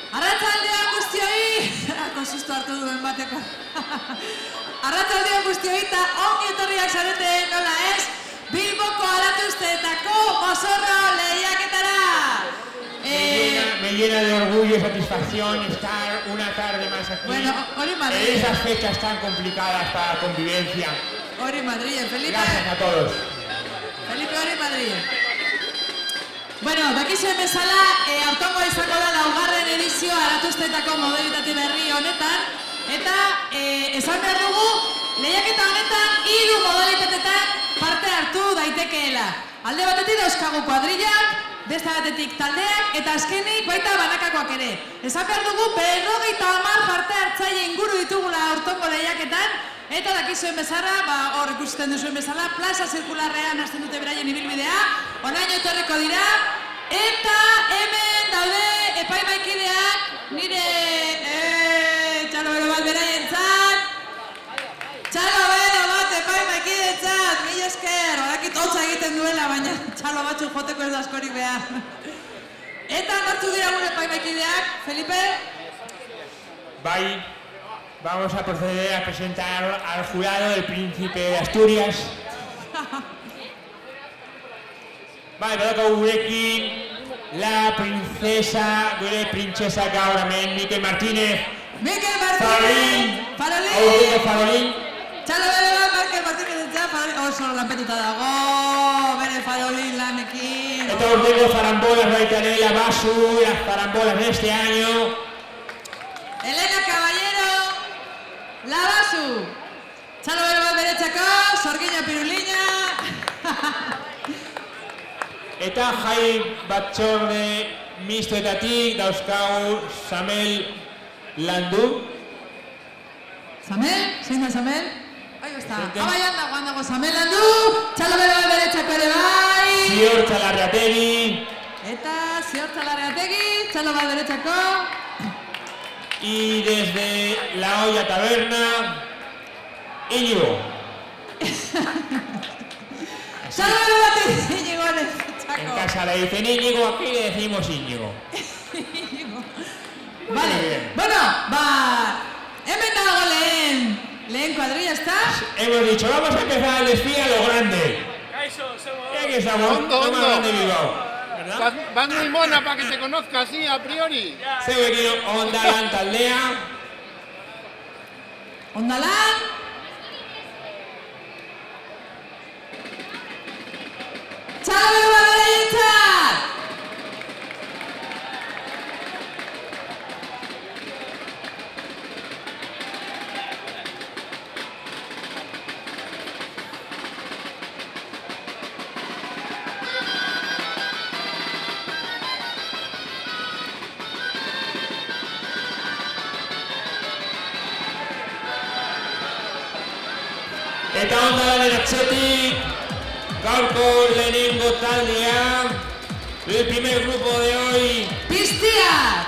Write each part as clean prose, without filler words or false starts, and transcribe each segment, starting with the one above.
Arratsaldeon guztioi, konsusto hartu duen bateko. Arratsaldeon guztioi eta ongi etorriak zarete nola ez, Bilboko Aratuzteetako mozorro lehiaketara. Me llena de orgullo y satisfacción estar una tarde más aquí. Bueno, hori Madrid. En esas fechas tan complicadas para la convivencia. Hori Madrid, Felipe. Gracias a todos. Felipe, hori Madrid. Bueno, dakizuen bezala, aurtengo izango da laugarren edizioa Aratuzteetako modalitate berri honetan, eta esan behar dugu, lehiaketa honetan 3 modalitatetan parte hartu daitekeela. Alde batetik dauzkagu kuadrillak, beste batetik taldeak, eta azkenik baita banakakoak ere. Esan behar dugu, 50 parte hartzaile inguru ditugula aurtengo lehiaketan, eta dakizuen bezala, hor ikusten duzuen bezala, plaza zirkularrean hasten dute beraien ibilbidea, onaino etorriko dira, eta hemen daude epaimaikideak nire txalobero bat beraientzat, txalobero bat epaimaikidetzat, mila esker, horakit hotza egiten duela, baina txalo batzuk joteko ez da askorik behar. Eta nortzuk dira gure epaimaikideak, Felipe? Bai. Vamos a proceder a presentar al jurado del Príncipe de Asturias. Vale, badaukagu gurekin la princesa, gure princesa gaur hemen, Mikel Martínez. Mikel Martínez! Farolín! Aurreko Farolín. Txalo bere bat, Mikel Martínez entzea, Farolín. Oso lanpetuta dago, bere Farolín lanekin. Eta aurreko farambolas baita ere, la Basu, las farambolas de este año. Elena Caballero, la Basu. Txalo bere bat beretzako, Sorgina Pirulina. Eta jai batzorde mistoetatik dauzkagu Samel Landu. Samel? Zein da Samel? Ahí está. Abaian dagoan Samel Landu. Txalo bere bat beretzako ere bai. Zior Txalarrategi. Eta Zior Txalarrategi, txalo bat beretzako. Y desde La Olla Taberna, Íñigo. Txalo bere bat Íñigo netzako. En casa le dicen Íñigo, aquí le decimos Íñigo. Vale, bueno, hemen dago lehen cuadrilla, ¿está? Hemos dicho, vamos a empezar el desfile a lo grande. Y aquí estamos, lo más grande de Bilbao. Van muy mona para que se conozca así a priori. Zeuekin Ondalan taldea. Ondalan. Txalo bere bat beraientzat! Eta Ondalaren atzetik, gaurko lehenengo taldea, el primer grupo de hoy. ¡Piztia!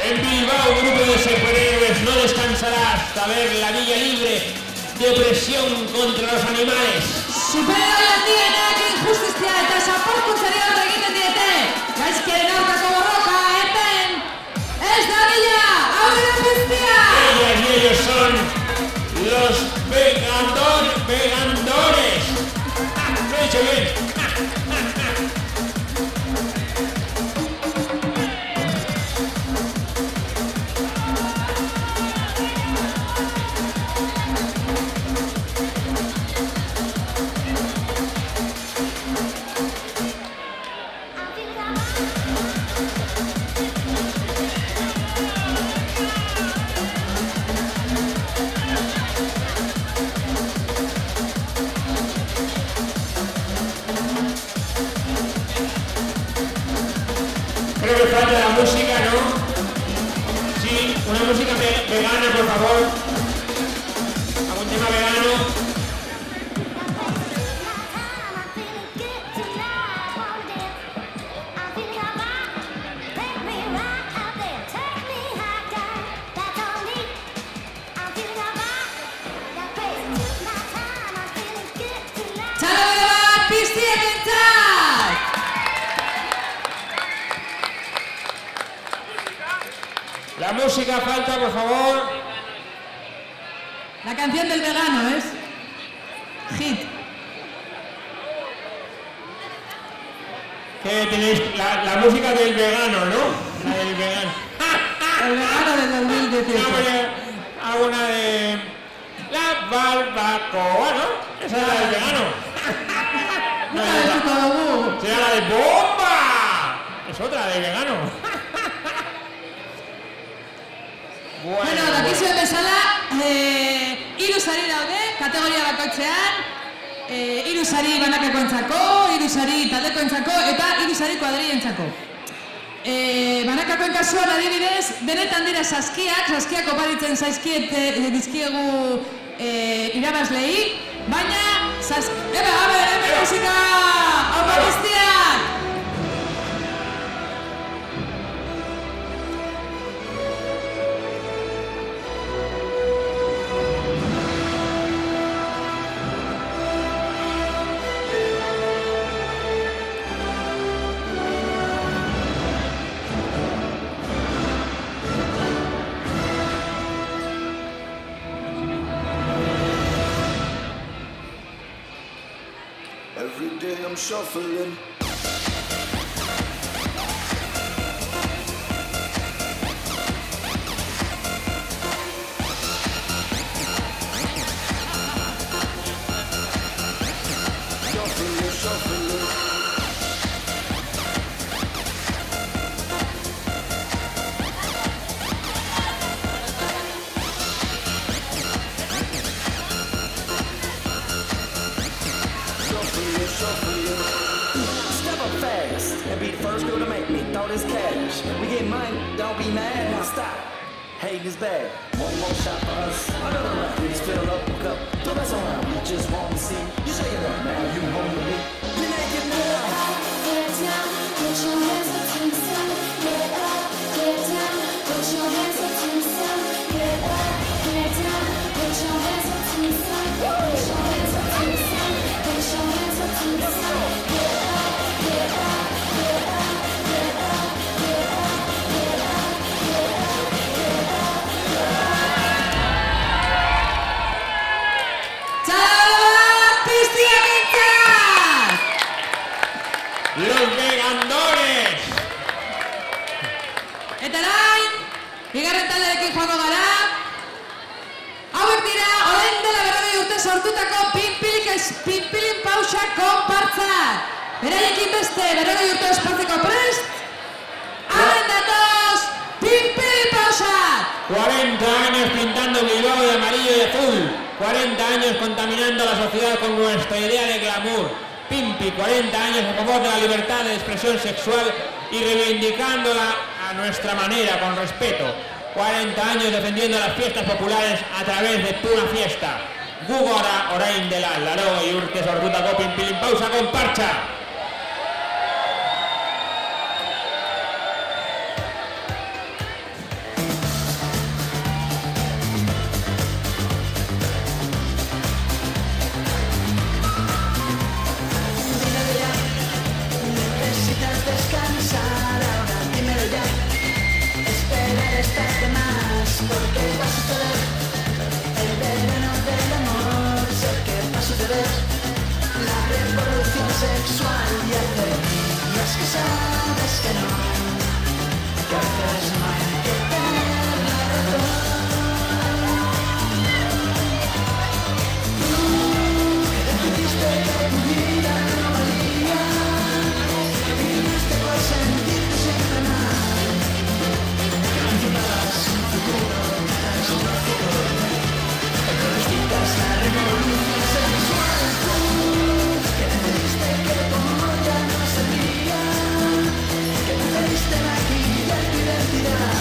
En Bilbao, grupo de superhéroes no descansará hasta ver la villa libre de opresión contra los animales. Superhéroen dienak injustizia eta zaporkuntzari aurre egiten diete. Gaizkien aurkako borroka eten. Ez da bila, aurrera Piztia! Ellas y ellos son los vegandores. Lo he dicho bien. La música falta, por favor. La canción del vegano es hit. Que tenéis la música del vegano, ¿no? La del vegano. El vegano del 2018. Alguna de la barbacoa, ¿no? Esa es la del vegano. No, no, será la de bomba. Es otra de vegano. Bueno, dakizuen bezala, hiru sari daude, kategoria bakoitzean, hiru sari banakakoentzako, hiru sari taldekoentzako eta hiru sari kuadrillentzako. Banakakoen kasuan adibidez, denetan dira saskiak oparitzen dizkiegu irabazlei, baina hemen musika, opa guztiak! Every day I'm shuffling. Step up fast and be the first girl to make me throw this cash. We get money, don't be mad, now stop. Hating is bad. One more shot for us. Another round. Please fill up a cup. Don't mess around. We just want to see you shake it up now. You home with me. You naked now. Get down, put your hands up to the sun. Get up, get down, put your hands up to the sun. Get up, get down, put your hands up to the sun. Put your hands up to the sun. Put your hands up to the sun. Get up, get up, get up, get up, get up, get up, get up, get up. ¡Chalat, piztiakintzak! Los vegandores. Eta orain, bigarren talderekin joango gara. Hauek dira, orain dela 40 urte sortutako Pinpilin Pausa konpartzak. Beraiekin beste 40 urte ospatzeko prest. Haren datoz, Pinpilin Pausak! 40 años pintando Bilbao de amarillo y azul. 40 años contaminando la sociedad con nuestra idea de glamour. Pimpi, 40 años a favor de la libertad de expresión sexual y reivindicándola a nuestra manera, con respeto. 40 años defendiendo las fiestas populares a través de Tuna Fiesta. Gugora, orain dela, laro y urte sortutako Pinpilin Pausa konpartsa. Necesitas descansar ahora, dímelo ya. Esperar estas semanas porque va a suceder. El verano del amor, sé que va a suceder. La revolución sexual y hace días que sabes que no. Que a veces no hay que tener la razón. Que decidiste que tu vida no valía. Viniste por sentirte siempre mal. Que no anticipabas un futuro tras un futuro. Que necesitas la revolución sexual. Que decidiste que tu amor ya no servía. Que preferiste maquillar tu identidad.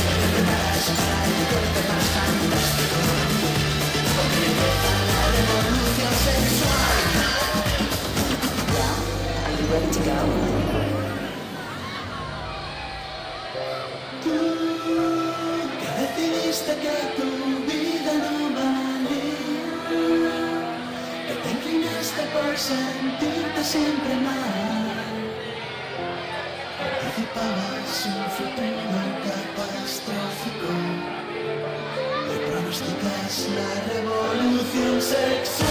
Que te preparas para el golpe más fantástico. Porque empieza la revolución sexual. Are you ready to go? Tú que decidiste que tu vida no valía, que te inclinaste por sentirte siempre mal, anticipabas un futuro que es la revolución sexual.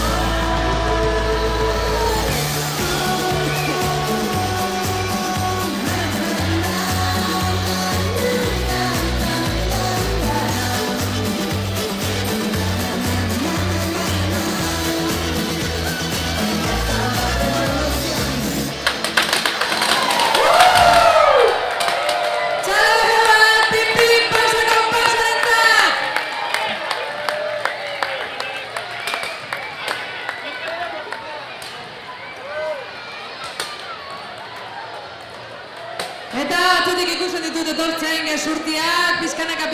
Eta atzutik ikusten ditut etortzen gezurtiak, pizkanaka.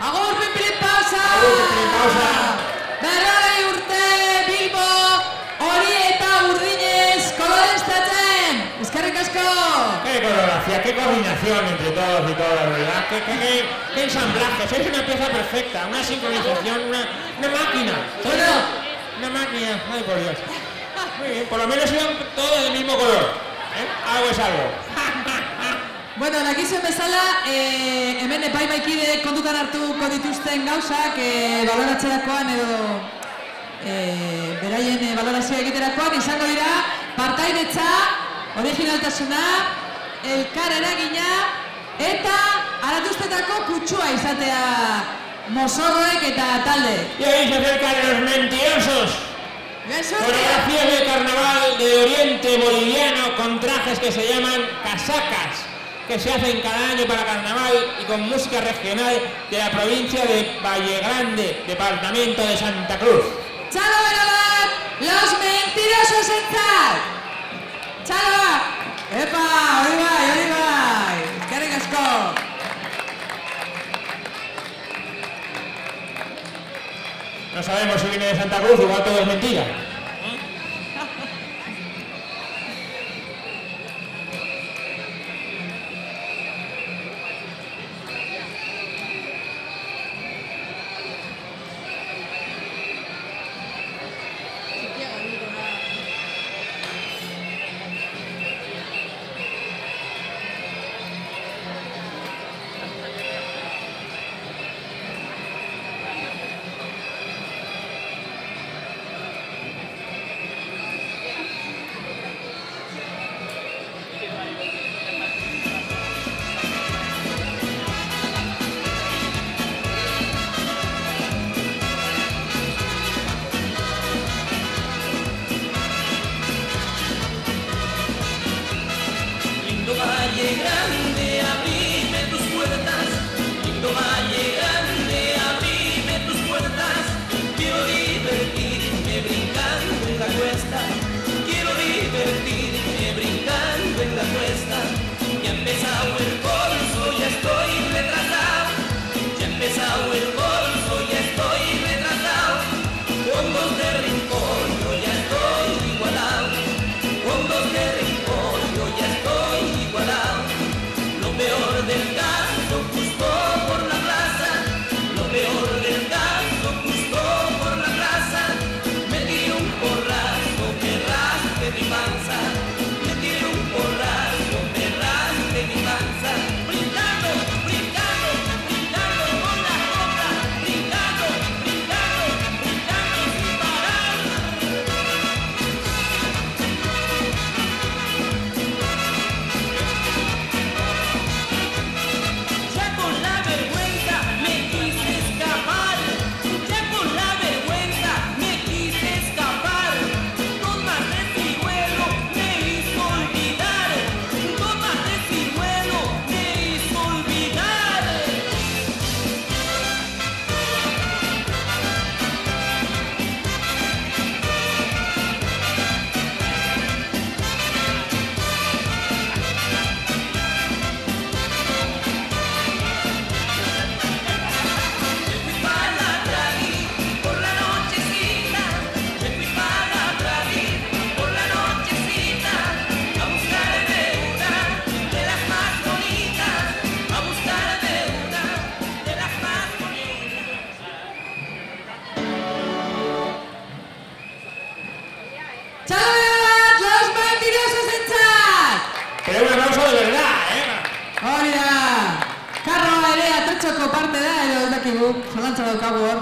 Agur, pinpilit pausa! Agur, pinpilit pausa! 40 urte Bilbo, hori eta urdinez koloreztatzen! Eskerrik asko! ¡Qué coreografía, qué coordinación entre todos y todas, ¿verdad? ¡Qué ensamblaje! Sois una pieza perfecta, una sincronización, una máquina. Bueno. Una máquina, ay por Dios. Muy bien, por lo menos iban todos del mismo color. Algo es algo. Bueno, dakizuen bezala, hemen epaimaikide kontutan hartuko dituzten gauzak baloratzerakoan edo beraien balorazioa egiterakoan izango dira partaidetza, originaltasuna, elkar eragina eta aratuztetako kutsua izatea mozorroek eta talde. Y ahí se acercan los mentirosos. Coreografías del carnaval de Oriente boliviano con trajes que se llaman casacas, que se hacen cada año para carnaval y con música regional de la provincia de Valle Grande, departamento de Santa Cruz. ¡Chalo, Berobat! ¡Los mentirosos en tal! ¡Chalo! ¡Epa! ¡Hori bai! ¡Eskerrik asko! No sabemos si viene de Santa Cruz, igual todo es mentira. Valle Grande, abrime tus puertas. Lindo Valle Grande, abrime tus puertas. Quiero divertirme brincando en la cuesta. Quiero divertirme brincando en la cuesta. Ya ha empezado el bolso, ya estoy retrasado. Ya ha empezado el bolso, ya estoy retrasado. Con dos de rincón yo ya estoy igualado. Con dos de rincón yo ya estoy igualado. Lo peor del caso justo por la plaza. Lo peor del caso justo por la plaza. Me tiré un porrazo, me rasqué mi panza. Me tiré un porrazo, me rasqué mi panza. Brincando, brincando, brincando con la otra. Brincando, brincando, brincando sin parar. Ya con la vergüenza me quise escapar. Ya con la vergüenza me quise escapar. Dos más de ciruelo me hizo olvidar. Dos más de ciruelo me hizo olvidar. Me fui para la Bradí por la nochecita. Me fui para la Bradí por la nochecita. A buscarme una de las más bonitas. A buscarme una de las más bonitas. ¡Chalo, Berobat! ¡Los mentirosos en chat! Pero un aplauso de verdad, Hori da! Karroa ere atetxoko parte da, edo ez dakigu, zalantza daukagu hor.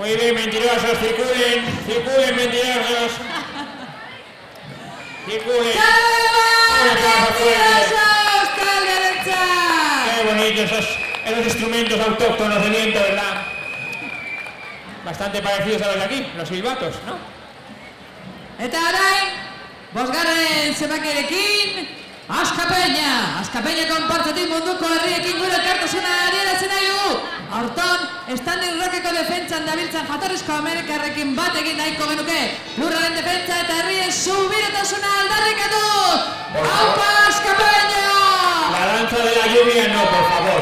Muy bien, mentirosos, circulen, circulen, mentirosos. Circulen. Qué bonitos esos instrumentos autóctonos de viento, ¿verdad? Bastante parecidos a los de aquí, los silbatos, ¿no? Eta orain, bosgarren zenbakiarekin, Askapeña konpartzetik munduko herriekin gure elkartasuna adierazi nahi dugu. Aurton, Standing Rockeko defentsan dabiltzan jatorrizko Amerikarrekin bat egin nahiko genuke. Lurraren defentsa eta herrien subiratasuna aldarrikatu! ¡Aupa, Askapeña! La danza de la lluvia no, por favor.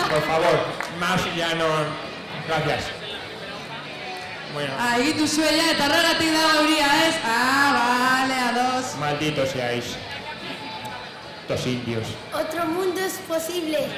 Por favor, más ya no. Gracias. Bueno. Egitu zuela eta horregatik dago euria, ez? Vale, ados. Malditos seáis. Los indios. Otro mundo es posible.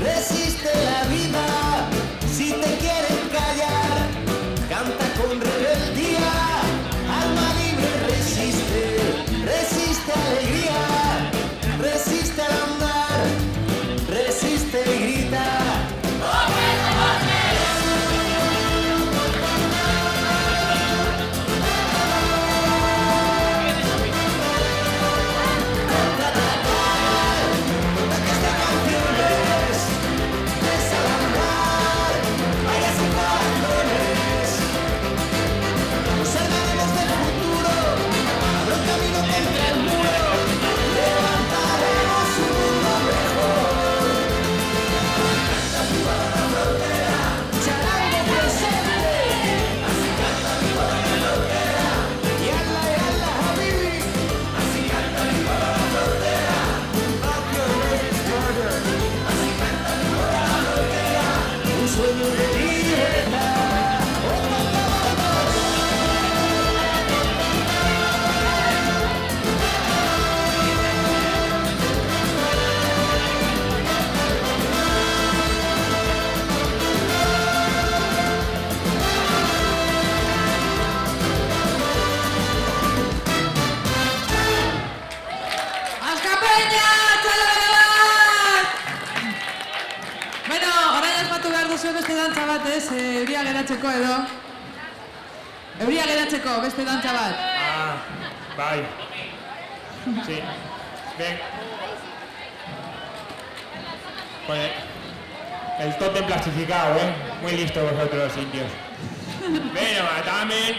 Resiste la vida, si te quieren callar, canta con rebeldía, alma libre resiste, resiste alegría, resiste al andar, resiste y grita. Beste dantza bat, ez? Euria geratzeko edo. Euria geratzeko, beste dantza bat. Bai. Sí. Bien. Pues el tótem plastificado, ¿eh? Muy listo vosotros, los indios. Bueno, también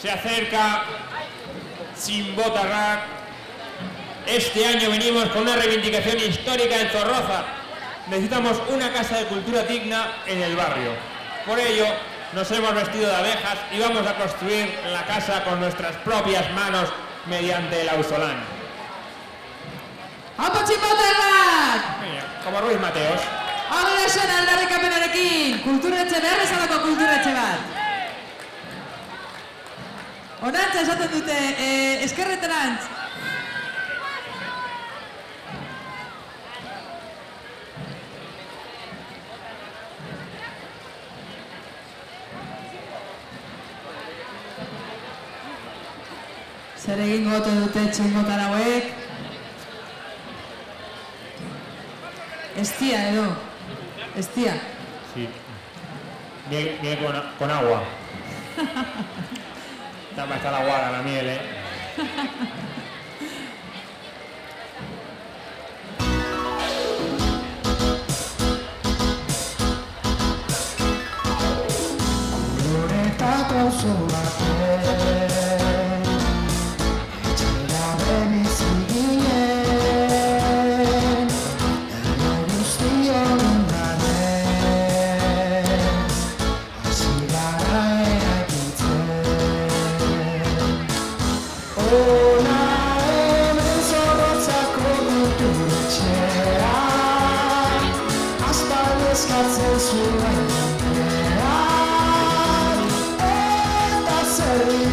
se acerca Chimbotarrak. Este año venimos con una reivindicación histórica en Zorroza. Necesitamos una casa de cultura digna en el barrio. Por ello, nos hemos vestido de abejas y vamos a construir la casa con nuestras propias manos mediante el ausolán. ¡Aupa Chimbotarrak! Como Ruiz Mateos. Ahora suena aldarrikapenarekin, kulturetxe behar bezalako kulturetxe bat. Onantza esaten dute, eskerreterantz. Zer egingo ote dute txingotar hauek? Estia edo. Estia. Sí. Viene con agua. Está la guada, la miel, ¿eh?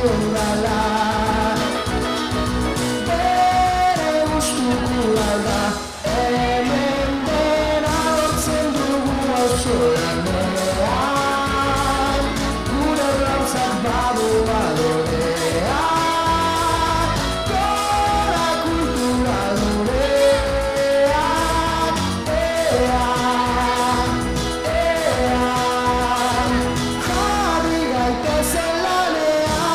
dudala bere gustukoa da hemen dena lortzen dugu auzolanean gure gauzak badu badorea gora kultura loreak jarri gaitezen lanean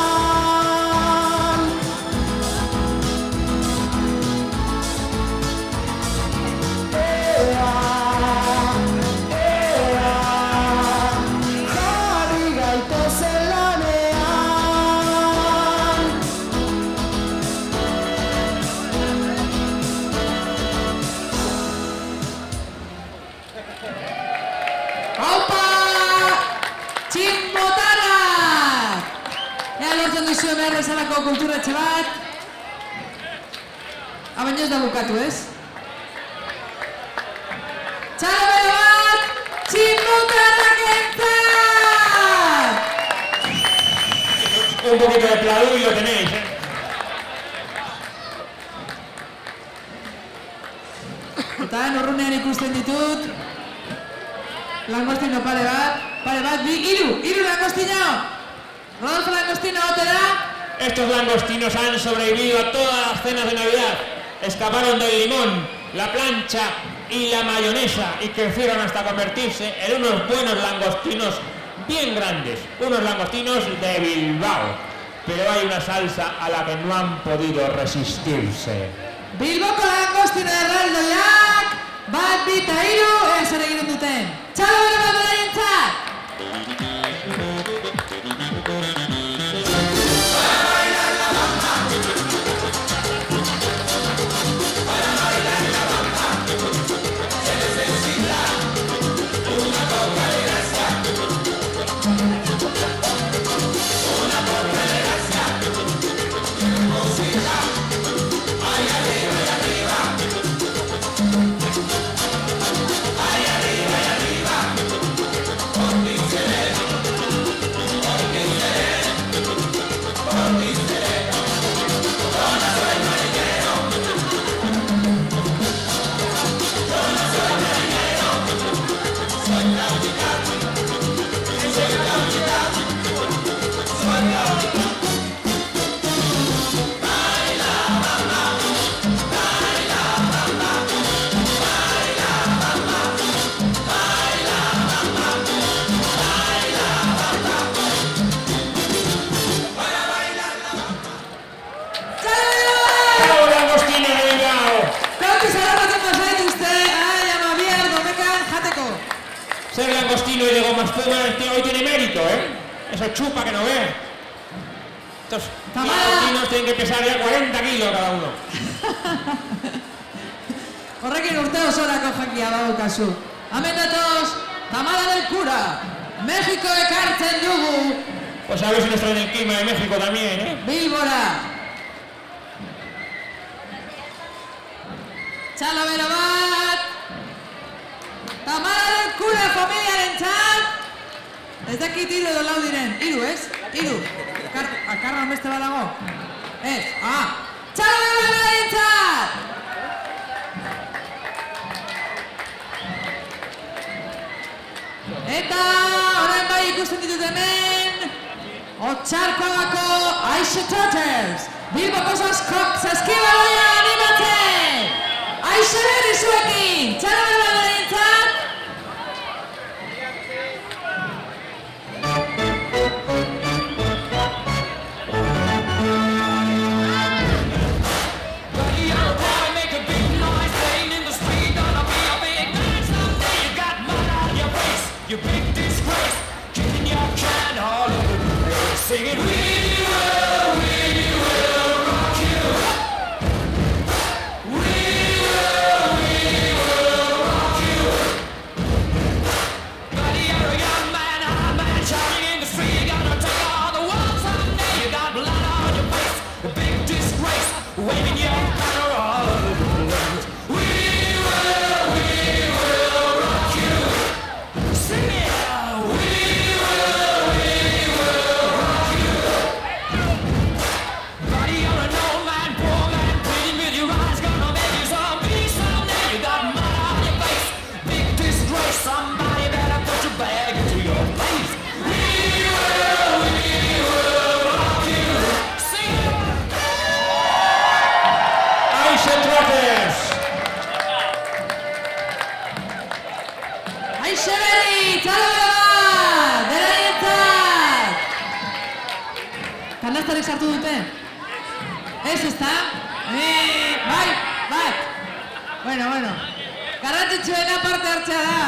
jarri gaitezen lanean Aupa! Txinbotarrak! Ea lortzen duzu behar bezalako kulturetxe bat. Baina ez da bukatu, ez? Txalomero bat! Txinbotarrak entzat! Un poquito de pladur y lo tenéis, Eta norrunean ikusten ditut. Langostino pare bat, bi, hiru langostino! Rodolfo Langostino, otera! Estos langostinos han sobrevivido a todas las cenas de Navidad. Escaparon del limón, la plancha y la mayonesa y crecieron hasta convertirse en unos buenos langostinos bien grandes. Unos langostinos de Bilbao. Pero hay una salsa a la que no han podido resistirse. Bilboko langostino erraldoiak, bat, bi eta hiru, zer egiten duten. Txalomero bat beraientzat! Ser langostino y de goma espuma hoy tiene mérito, ¿eh? Eso chupa que no ve. Estos langostinos tienen que pesar ya 40 kilos cada uno. Horrekin urte osorako jakia badaukazu. Hemen datoz, Tamara del Cura. México ekartzen dugu. Pues a ver si nos traen el clima de México también, ¿eh? Bilbora. Txalomero bat. Tamara del Cura familiarentzat. Ez dakit hiru edo lau diren. Hiru, ez? Hiru. Akarra beste badago? Ez. Txalomero familiarentzat. Eta orain bai ikusten ditut hemen Otxarkoagako Aixe Trotters Bilboko saskibaloia animatzen Aixe berri zuekin Txalomero familiarentzat. You big disgrace, kicking your can all over the place, singing we will rock you. We will rock you. Buddy, you're a young man, hard man, shouting in the street. You're gonna take all the world someday. You got blood on your face, a big disgrace, waving your banner all over the place. We will rock you. Sing it! We will rock you. Zarazarik sartu dute? Ez, ezta? Bai, bat. Bueno. Garrantzitsuena parte hartzea da.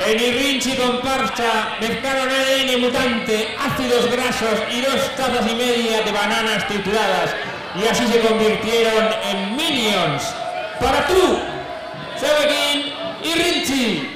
En Irrinchi comparsa mezclaron ADN mutante, ácidos grasos y 2 tazas y media de bananas trituradas y así se convirtieron en Minions. Para tú, Sebekin Irrinchi.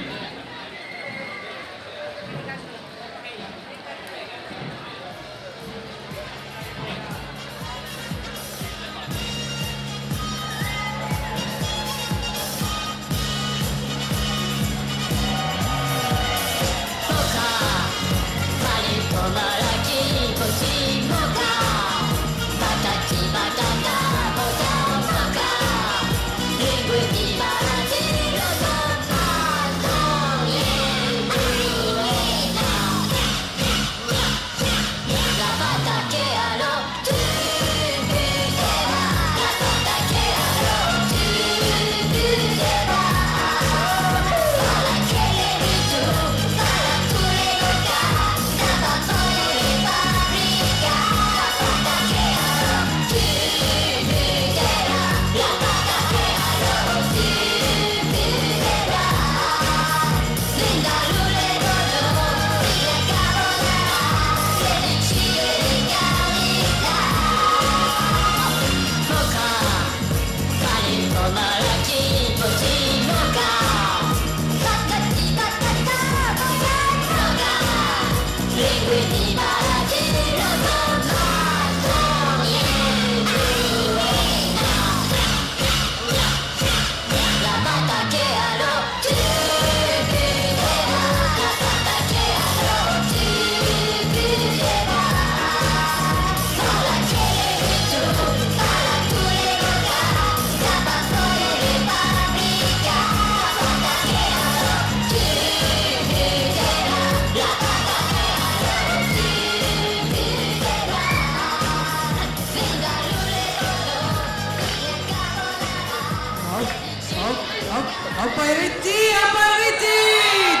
Opa Irrinchi!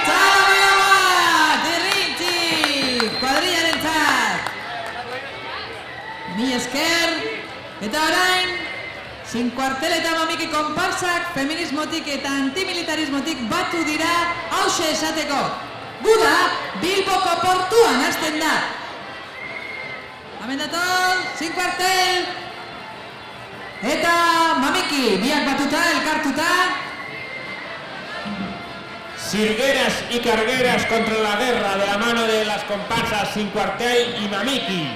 Txalo bat! Irrinchi! Kuadrillaren txat! Mi esker! Eta orain, Sin Kuartel eta Mamiki konparsak feminismotik eta antimilitarismotik batu dira hause esateko. Guda, Bilboko portuan hasten da. Hemen dator, Sin Kuartel! Eta Mamiki, biak batuta, elkartuta. Sirgueras y cargueras contra la guerra de la mano de las comparsas Sin Kuartel y Mamiki.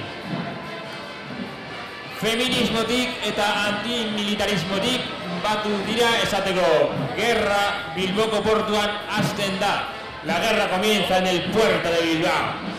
Feminismotik eta antimilitarismotik batu dira esateko. Guerra Bilboko portuan hasten da. La guerra comienza en el puerto de Bilbao.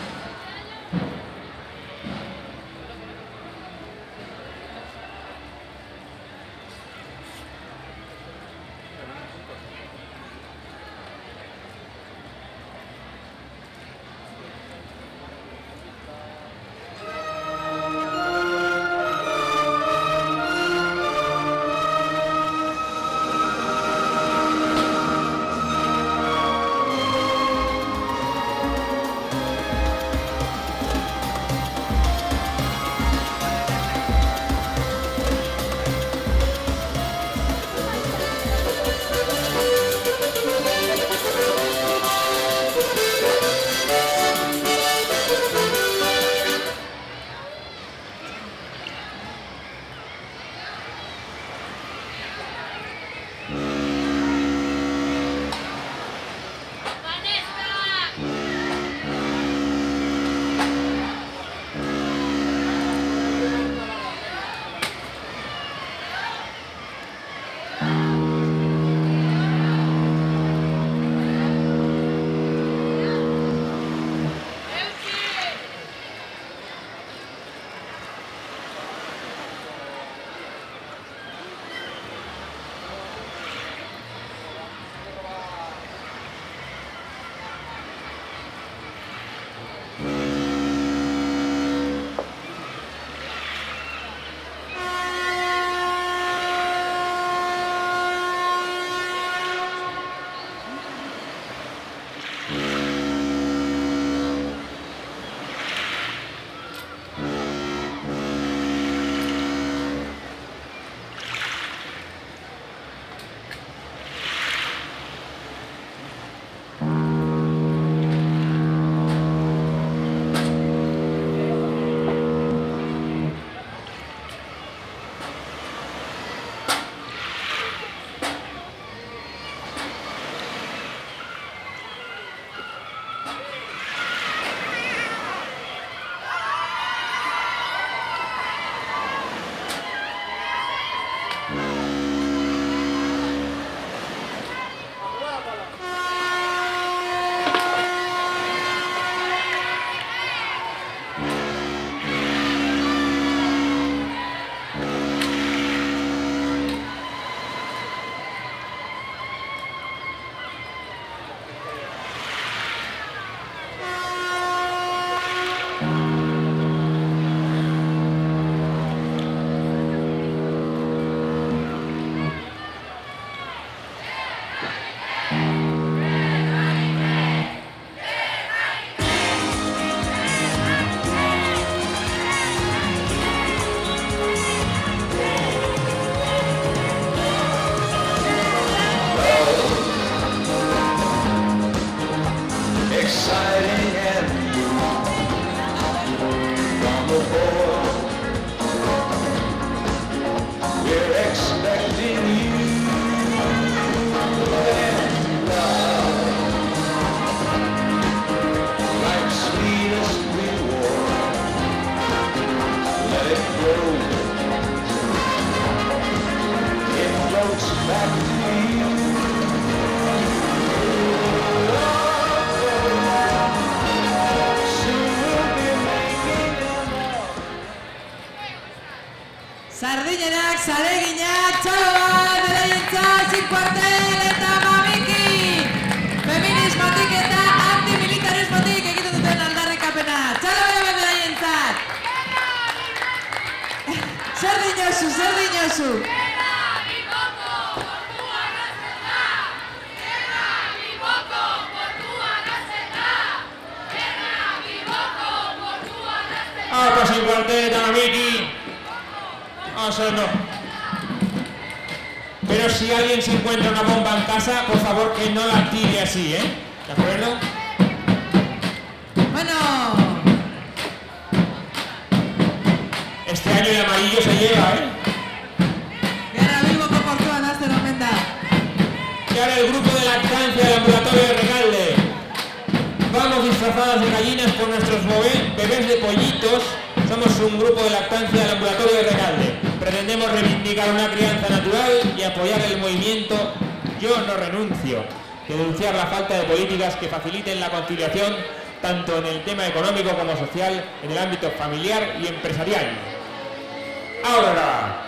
berdinenak, zareginak, txalo bat, beraientzat, sin kuartel eta mamiki! Feminismotik eta antimilitarismotik egiten duten aldarrikapena. Txalo bat beraientzat! Zer dinosu, zer dinosu? Apa sin cuartel eta mamiki! Eso no. Pero si alguien se encuentra una bomba en casa, por favor que no la tire así, ¿eh? ¿De acuerdo? Bueno. Este año de amarillo se lleva, ¿eh? Gerra Bilboko portuan azten omen da. Y ahora el grupo de lactancia del ambulatorio de Recalde. Vamos disfrazadas de gallinas con nuestros bebés de pollitos. Somos un grupo de lactancia del ambulatorio de Recalde. Pretendemos reivindicar una crianza natural y apoyar el movimiento Yo no renuncio, y denunciar la falta de políticas que faciliten la conciliación tanto en el tema económico como social, en el ámbito familiar y empresarial. Ahora.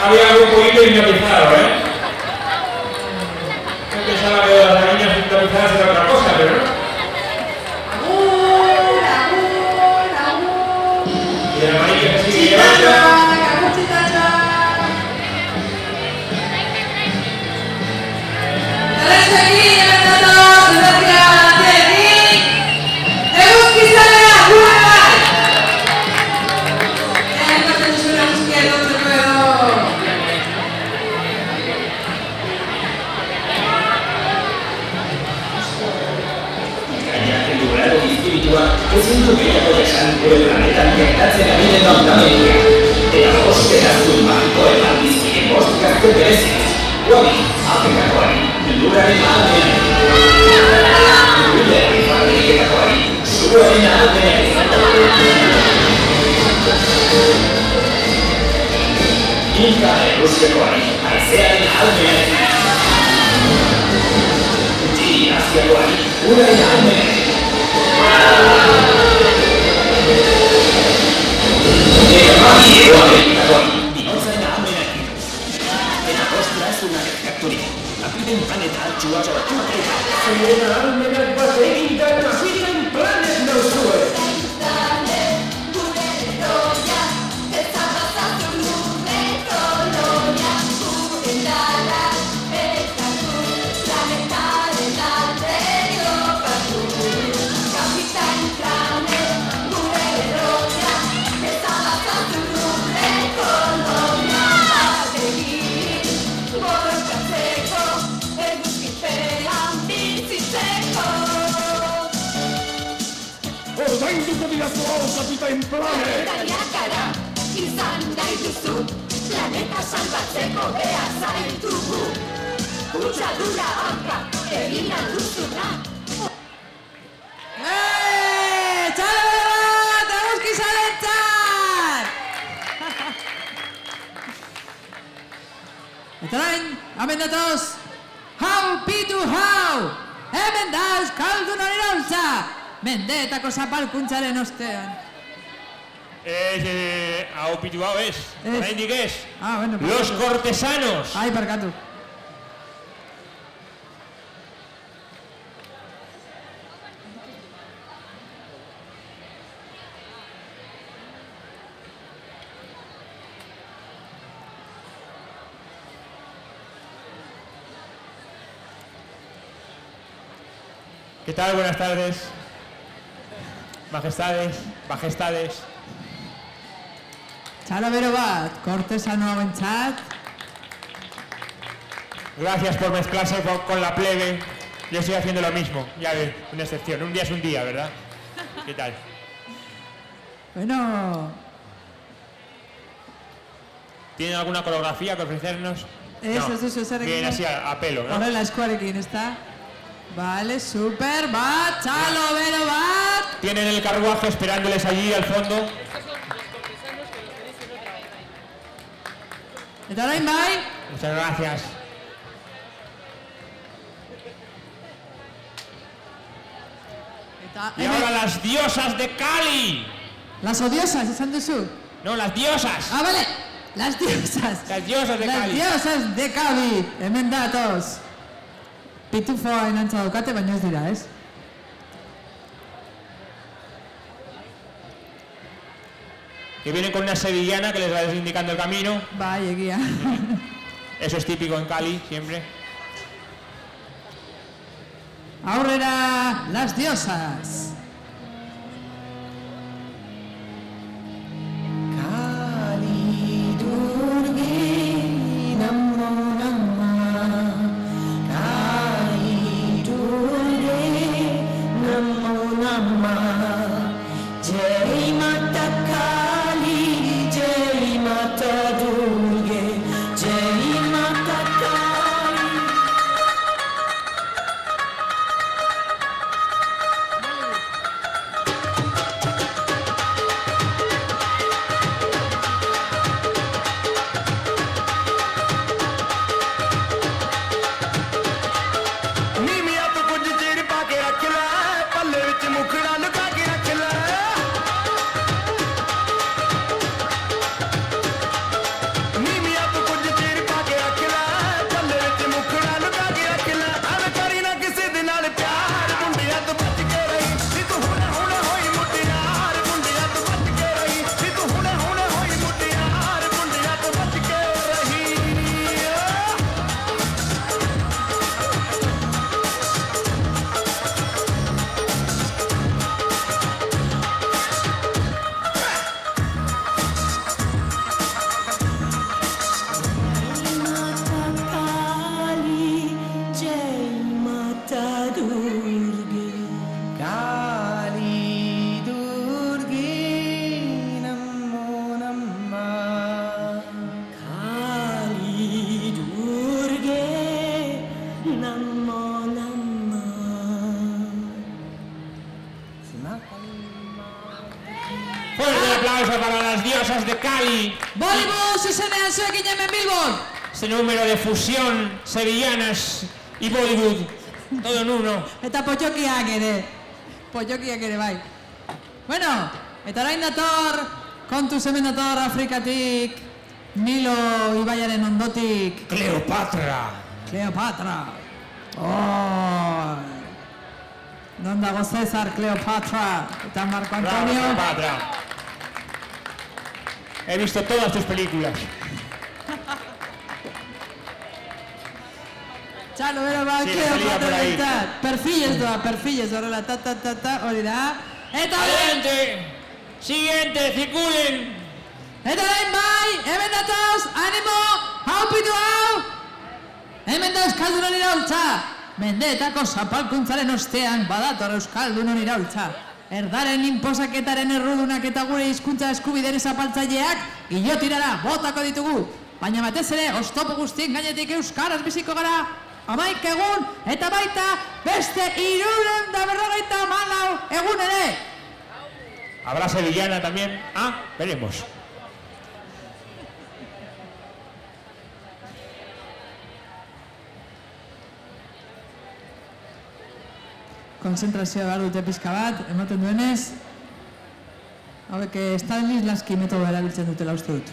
Había algún poquito hipnotizado, ¿eh? Yo pensaba que las niñas hipnotizadas era otra cosa, pero no. Y el amarillo que sigue llevando. Es un truquillo de sangre del planeta que hace la vida en Norteamérica. Era hostia, azul, mágico, el maldis, y moscas que pereces. Guami, África, Guami, el lugar de madre. Lugar de África, Guami, su buena madre. Inca de Rusia, Guami, Aisea de Alme. G, Asia, Guami, una de Alme. Di non sai nada, mira aquí. Esta costra es una factoría. Apiten planetan txua txabatuketa. Zuen almenak bat egindan apiten planet nauzue. Ordainduko didazu hau, Kapitain Planet! Gara, izan nahi duzu, planeta salbatzeko behar zaitugu. Kutsadura hanka, egin alduzuna. Txalo bat, eguzkizalentzat! Eta orain, hemen datoz, hau pitu hau! Hemen da euskaldun hori nautza! Mendeetako zapalkuntzaren ostean. Hau pitu hau ez. Oraindik ez. Bueno, Los cortesanos. Ai, barkatu. ¿Qué tal? Buenas tardes. Majestades, majestades. Txalo bero bat, kortesano hauentzat. Gracias por mezclarse con la plebe. Yo estoy haciendo lo mismo. Ya ves, una excepción. Un día es un día, ¿verdad? ¿Qué tal? Bueno... ¿Tienen alguna coreografía que ofrecernos? Eso. Bien, así a pelo, ¿no? Horrela eskuarekin, ezta? Vale, super, bat, txalo bero bat. Tienen el carruaje esperándoles allí al fondo. Eta orain bai? Muchas gracias. Y ahora las diosas de Cali. Las odiosas, esan duzu? No, las diosas. Ah, vale. Las diosas. Las diosas de Cali. Las diosas de Cali. Hemen datoz. Pitufoa enantza daukate, baina ez dira, ez? Que vienen con una sevillana que les va indicando el camino. Bai, egia. Eso es típico en Cali, siempre. Aurrera, las diosas. Para las diosas de Cali. Bollywood, zuzenean zuekin hemen Bilbon. Este número de fusión, sevillanas y Bollywood, todo en uno. Eta potxokiak ere, bai. Bueno, eta orain dator, kontuz hemen dator Afrikatik, Nilo ibaiaren ondotik. Cleopatra. Cleopatra. Oh. Non dago César, Cleopatra. Eta Marco Antonio. Bravo, Cleopatra. He visto todas tus películas. Txalo, bero ba, Sí, Cleopatra salía por ahí. behintzat. Perfilez doa, horrela, ta, hori da. Eta Adelante. Siguiente, circulen. Eta orain bai, hemen datoz, animo, haupitu hau! Hemen da Euskaldunon iraultza! Mendeetako zapalkuntzaren ostean badator Euskaldunon iraultza. Erdaren inposaketaren errudunak eta gure hizkuntza eskubideen zapaltzaileak gilotirara botako ditugu. Baina batez ere, oztopo guztien gainetik euskaraz biziko gara. 11 egun eta baita beste 354 egun ere. Habrá sevillana también. Ah, veremos. Konzentrazioa behar dute pizka bat, ematen duenez. Hauek Stanislavski metodoa erabiltzen dutela uste dut.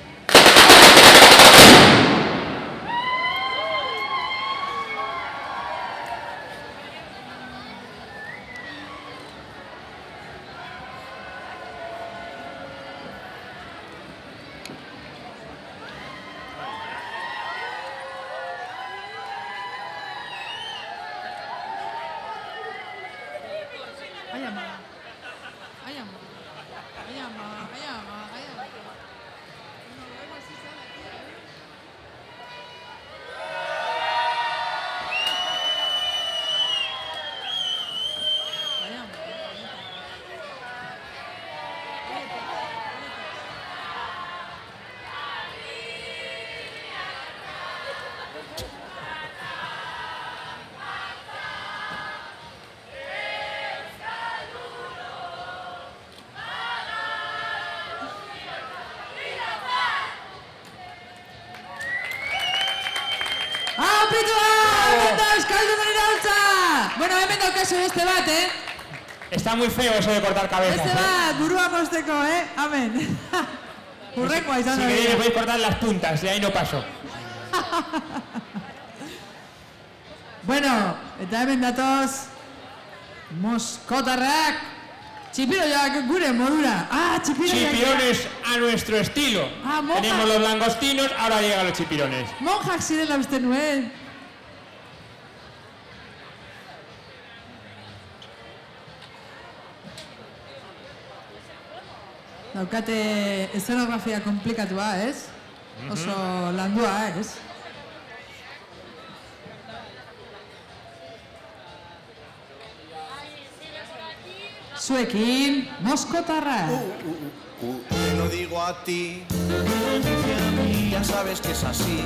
Bueno, hemen daukazu beste bat, Está muy feo eso de cortar cabezas. Beste bat, burua mozteko, Amen. Hurrengoa izan Si da. queréis podéis cortar las puntas, de ahí no paso. Bueno, eta hemen datoz Moskotarrak txipiroiak gure modura. Txipiroiak. Chipirones a nuestro estilo. Monja. Tenemos los langostinos, ahora llegan los chipirones. Monjak zirela uste nuen. Daukate eszenografia komplikatua, ez? Oso landua, ez? Zuekin, Moskotarra. Te lo digo a ti, ya sabes que es así.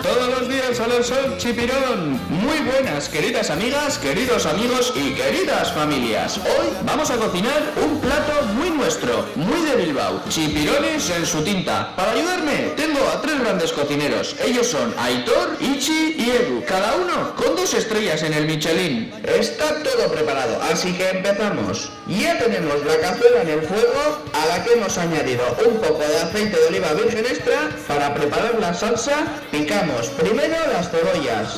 Todos los días sale el sol, chipirón. Muy buenas, queridas amigas, queridos amigos y queridas familias. Hoy vamos a cocinar un plato muy nuestro, muy de Bilbao. Chipirones en su tinta. Para ayudarme, tengo a 3 grandes cocineros. Ellos son Aitor, Ichi y Edu. Cada uno con 2 estrellas en el Michelin. Está todo preparado, así que empezamos. Ya tenemos la cazuela en el fuego, a la que hemos añadido un poco de aceite de oliva virgen extra. Para preparar la salsa, picamos primero las cebollas.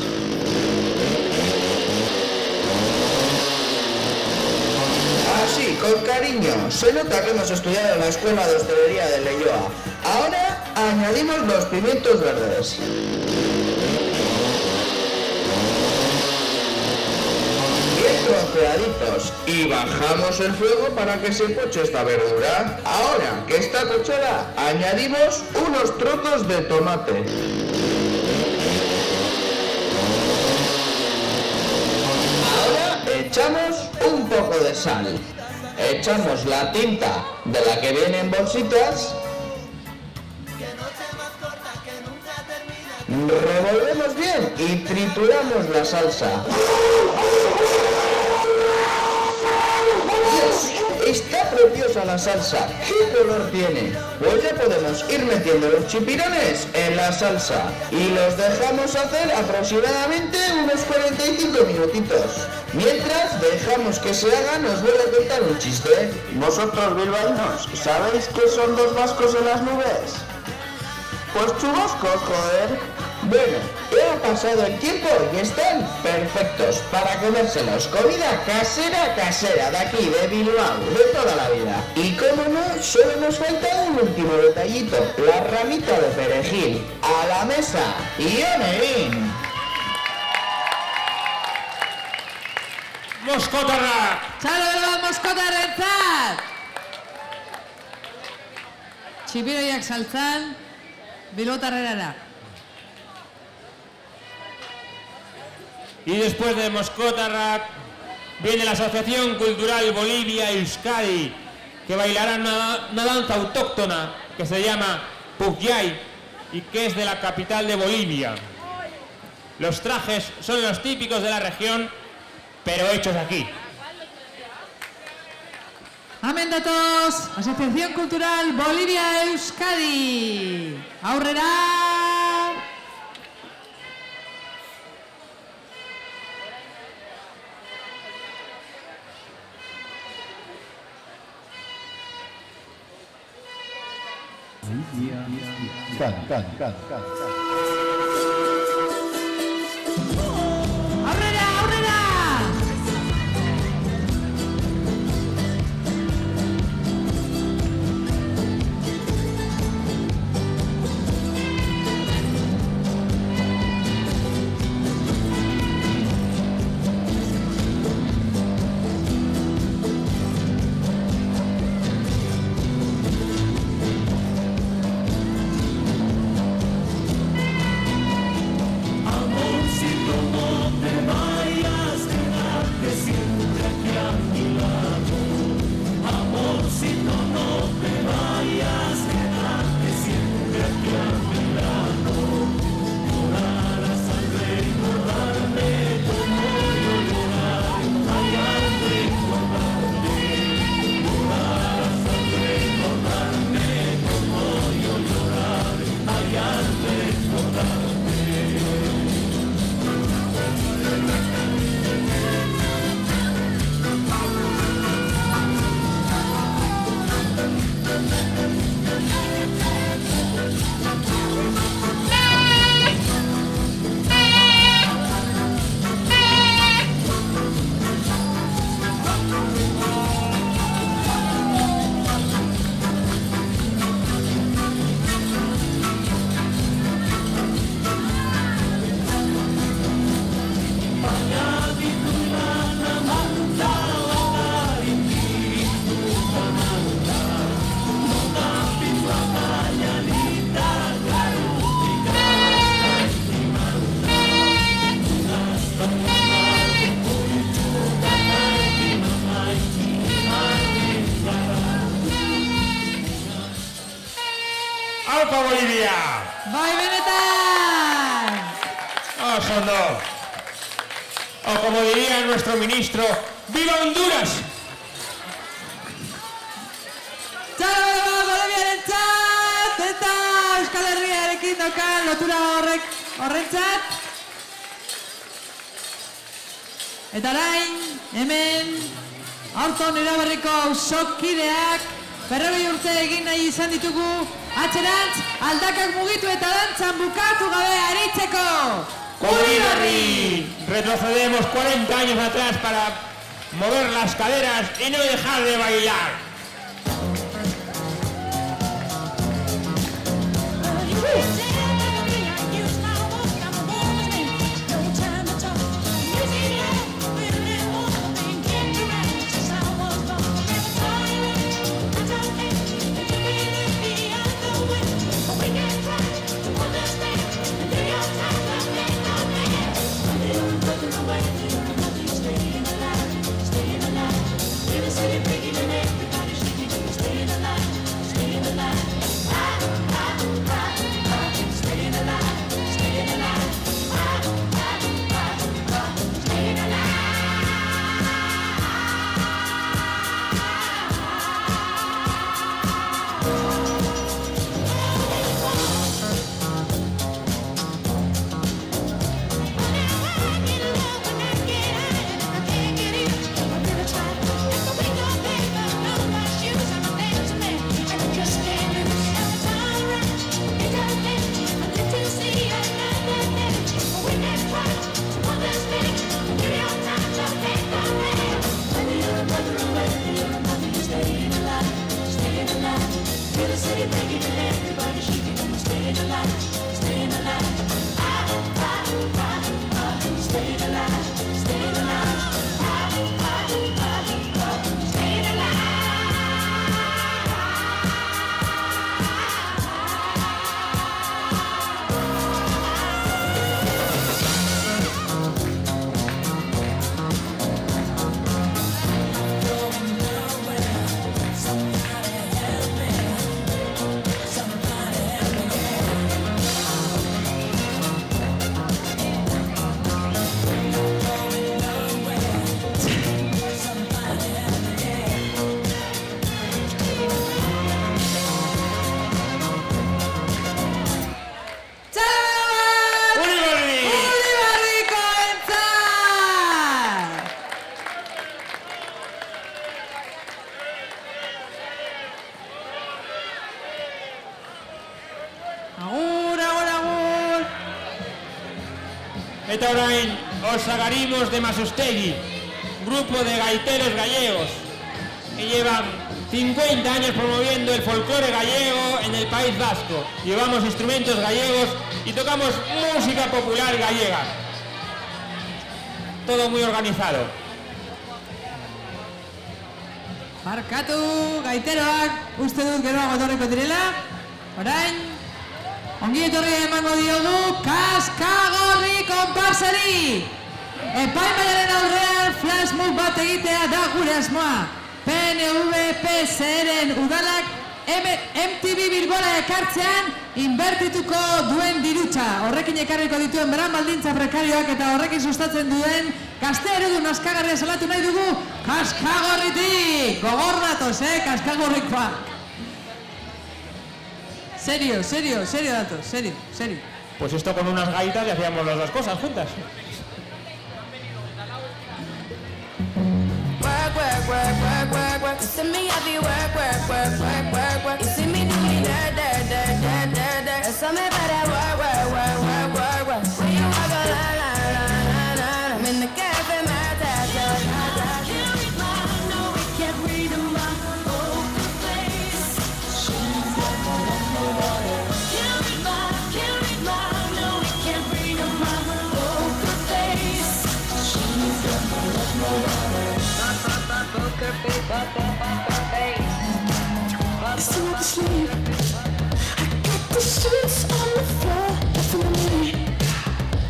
Así, con cariño. Se nota que hemos estudiado en la escuela de hostelería de Leioa. Ahora añadimos los pimientos verdes. Bien troceaditos. Y bajamos el fuego para que se poche esta verdura. Ahora que está cochada, añadimos unos trozos de tomate. Echamos un poco de sal, echamos la tinta de la que viene en bolsitas, revolvemos bien y trituramos la salsa. ¡Dios! Está preciosa la salsa. ¿Qué color tiene? Pues ya podemos ir metiendo los chipirones en la salsa y los dejamos hacer aproximadamente unos 45 minutitos. Mientras dejamos que se hagan, os voy a contar un chiste. Vosotros, bilbaínos, ¿sabéis qué son 2 vascos en las nubes? Pues chubascos, joder. Bueno, he ha pasado el tiempo y están perfectos para comérselos. Comida casera de aquí, de Bilbao, de toda la vida. Y como no, solo nos falta un último detallito, la ramita de perejil. A la mesa, Ionerin. Moskotarrak! Txalo bat moskotarrentzat! Txipiroiak saltzan, bilbotarrerara. Y después de Moskotarrak viene la Asociación Cultural Bolivia Euskadi, que bailará una danza autóctona que se llama Pukyay y que es de la capital de Bolivia. Los trajes son los típicos de la región, pero hechos aquí. Hemen datoz, Asociación Cultural Bolivia Euskadi. Aurrera! Aurrera, aurrera! ¡Alfa Bolivia! Bai benetan! ¡Oso no! O como diría nuestro ministro, ¡viva Honduras! Txalo Boliviarentzat eta Euskal Herriarekin daukan lotura horrentzat. Eta orain, hemen, aurton eraberriko auzokideak 40 urte egin nahi izan ditugu, atzerantz, aldakak mugitu eta dantzan bukatu gabe aritzeko. ¡Uribarri! Retrocedemos 40 años atrás para mover las caderas y no dejar de bailar. Eta orain, os agarimos de Masustegui, grupo de gaiteros gallegos, que llevan 50 años promoviendo el folclore gallego en el País Vasco. Llevamos instrumentos gallegos y tocamos música popular gallega. Todo muy organizado. Barkatu, gaiteroak, uste dut geroago etorriko direla. Orain, ongi etorri emango diogu Kaskagorri konparsari. Epaimaiaren aurrean flash mob bat egitea da gure asmoa. PNV-PSR-en udalak MTV Bilbora ekartzean inbertituko duen dirutza. Horrekin ekarriko dituen beran baldintza prekarioak eta horrekin sustatzen duen gazte eredun askagarria salatu nahi dugu Kaskagorritik. Gogorratoz, Kaskagorrikoa. Serio datos, serio. Pues esto con unas gaitas y hacíamos las dos cosas juntas. Work. You see me happy work. You see me do me dirt. So me better work. When you walk a line. I'm in the cafe, my dad. Can't read my, no, we can't read my poker face. Can't read my, no, we can't read my poker face. Poker face. You see me sleep. I got the sheets on the floor, nothing to me.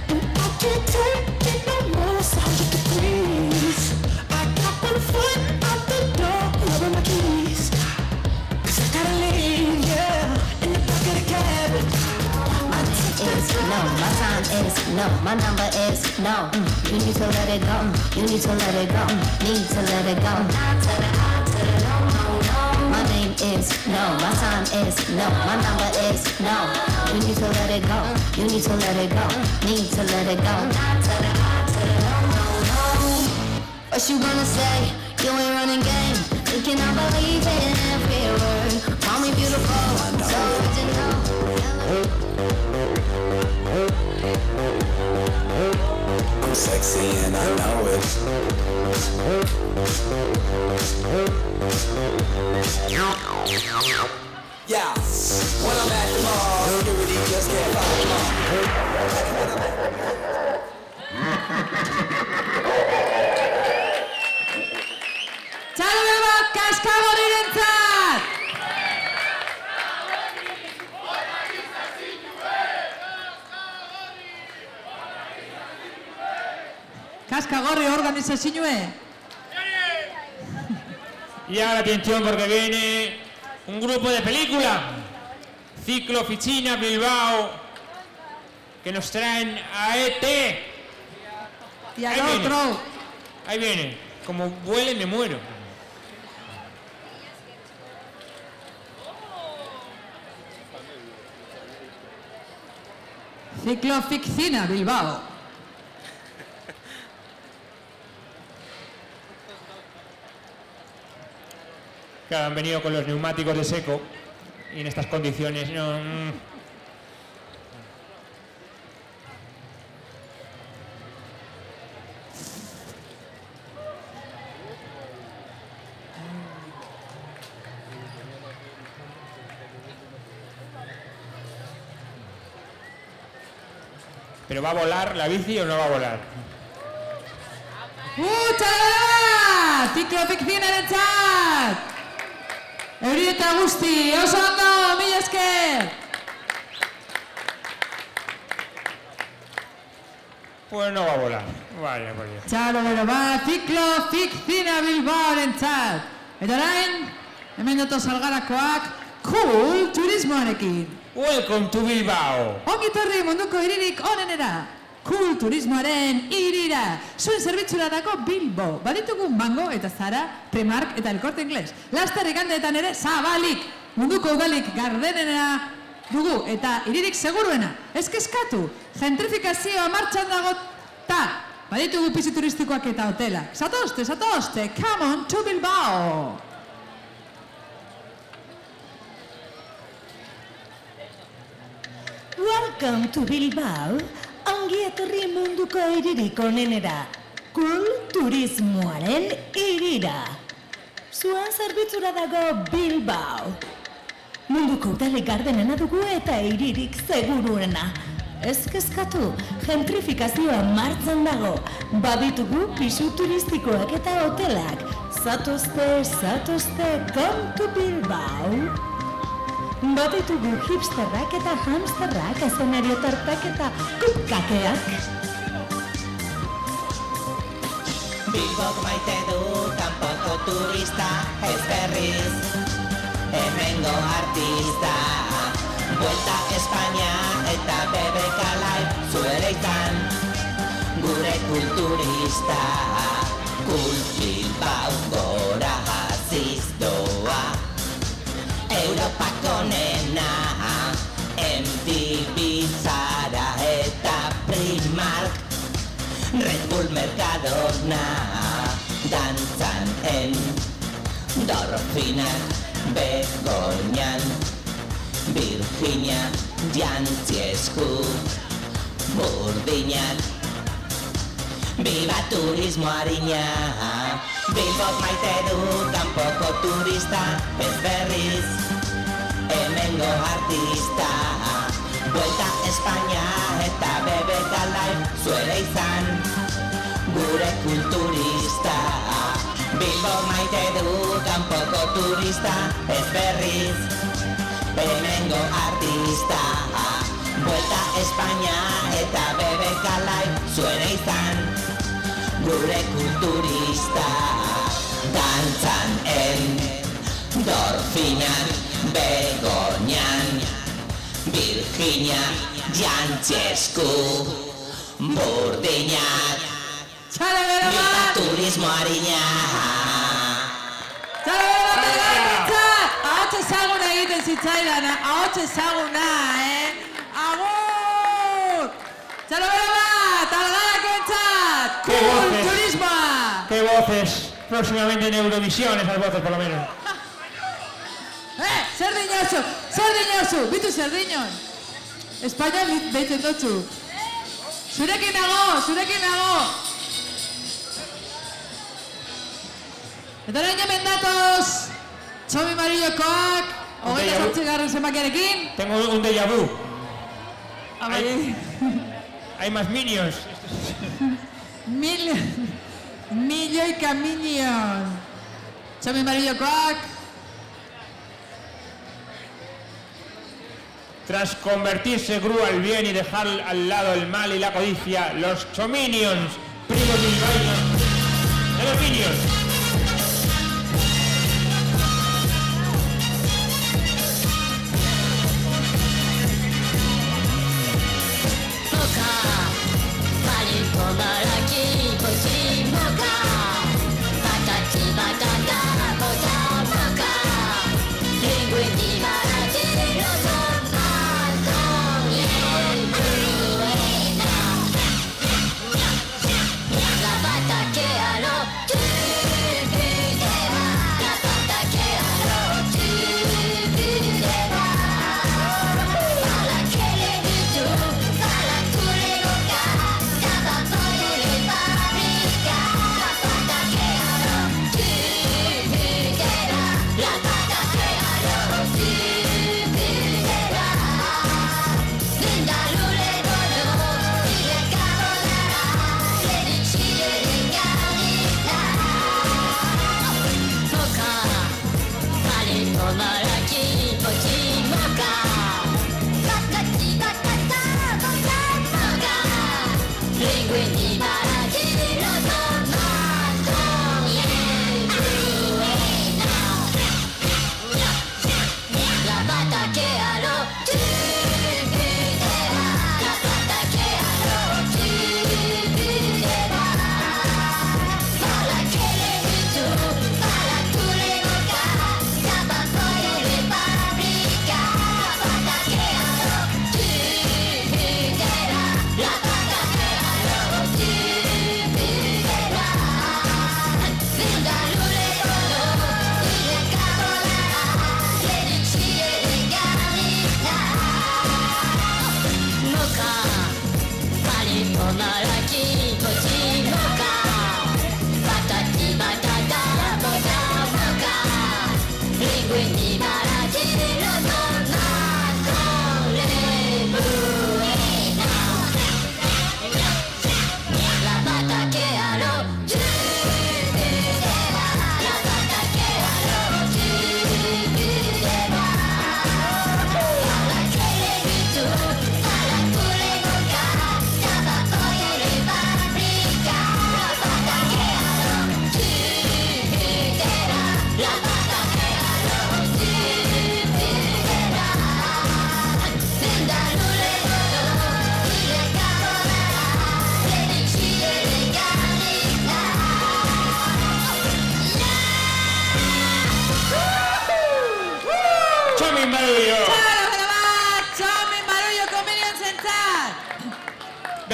And I can't take it no more, it's 100 degrees. I got one foot out the door, grabbing my keys. 'Cause I gotta leave, yeah, in the back of the cab. My time is no, my time is no, my number is no. You need to let it go, you need to let it go, need to let it go. My name is no, my time is no, my number is no. You need to let it go, you need to let it go, need to let it go. What you gonna say? You ain't running game. You cannot believe in every word. Call me beautiful, so original. I'm sexy and I know it. Yeah, when I'm at the mall, security just can't find Txalo bat Kaskagorrirentzat! Kaskagorri organizazioe. Y ahora atención porque viene un grupo de película, Ciclo Ficina Bilbao, que nos traen a ET. Y al otro. Ahí viene, como vuele me muero. Ciclo Ficina Bilbao. Claro, han venido con los neumáticos de seco y en estas condiciones no. ¿Pero va a volar la bici o no va a volar? Txalo! Ciclo Ficinarentzat! Euri eta guzti, oso ondo, mila esker! Pues no va a volar. Vaya. Txalo bero bat, Ciclo Ficina Bilbaorentzat. Eta orain, hemen dut salgarakoak, Cool Turismoarekin. Welcome to Bilbao. Ongi torri munduko hiririk onenera. Cool Turismoaren hirira. Zuen zerbitzurarako Bilbo. Baditugu Mango eta Zara, Primark eta El Corte Inglés. Laster igandeetan ere zabalik. Munduko udalik gardenena dugu eta hiririk seguruena. Ez kezkatu. Gentrifikazioa martxan dago ta. Baditugu pisu turistikoak eta hotelak. Zatozte. Come on to Bilbao. Welcome to Bilbao. ongi etorri munduko hiririk onenera, kulturismoaren hirira. Zuan zerbitzura dago Bilbao. Munduko udalik gardenena dugu eta hiririk seguruena. Ez kezkatu, gentrifikazioa martxan dago. Baditugu pisu turistikoak eta hotelak. Zatozte, come to Bilbao. Baditugu hipsterrak eta hamsterrak, eszenario tartak eta kupkakeak. Bilbok maite du, kanpoko turista, ez berriz, hemengo artista. Vuelta Espainia eta BBK Live, zuere izan, gure kulturista. Bilbao gora haziz doa, Europako nena, MTV, Zara eta Primark, Red Bull Mercadona, dantzan endorfinak, Begoñan, Virginia, Jantziesku, Burdinak, Viva turismo harina. Bilbok maite du, kanpoko turista, ez berriz, hemengo artista. Vuelta Espainia eta BBK Live, zuere izan, gure kulturista. Bilbok maite du, kanpoko turista, ez berriz, hemengo artista. Vuelta Espainia eta BBK Live, zuere izan, gure kulturista. Dantzan endorfinan, Begoñan, Virginia, Jantziesku, Burdinak, Viva turismo harina. Ahots ezaguna egiten zitzaidan, ahots ezaguna, Agur! Txalo bero bat, algarako entzat! Kulturismoa! ¡Qué voces! Próximamente en Eurovisión, esas voces por lo menos. Zer dinozu, bitu zer dinon. Espainia behitzen dutzu. Zurekin nago! Eta orain hemen datoz, Txomi Marillokoak, 28. zenbakiarekin. Tengo un déjà vu. Hay más minions. Milloika minion. Txomi Marillokoak. Tras convertirse Gru al bien y dejar al lado el mal y la codicia, los Chominions, primos bilbaínos de los Minions.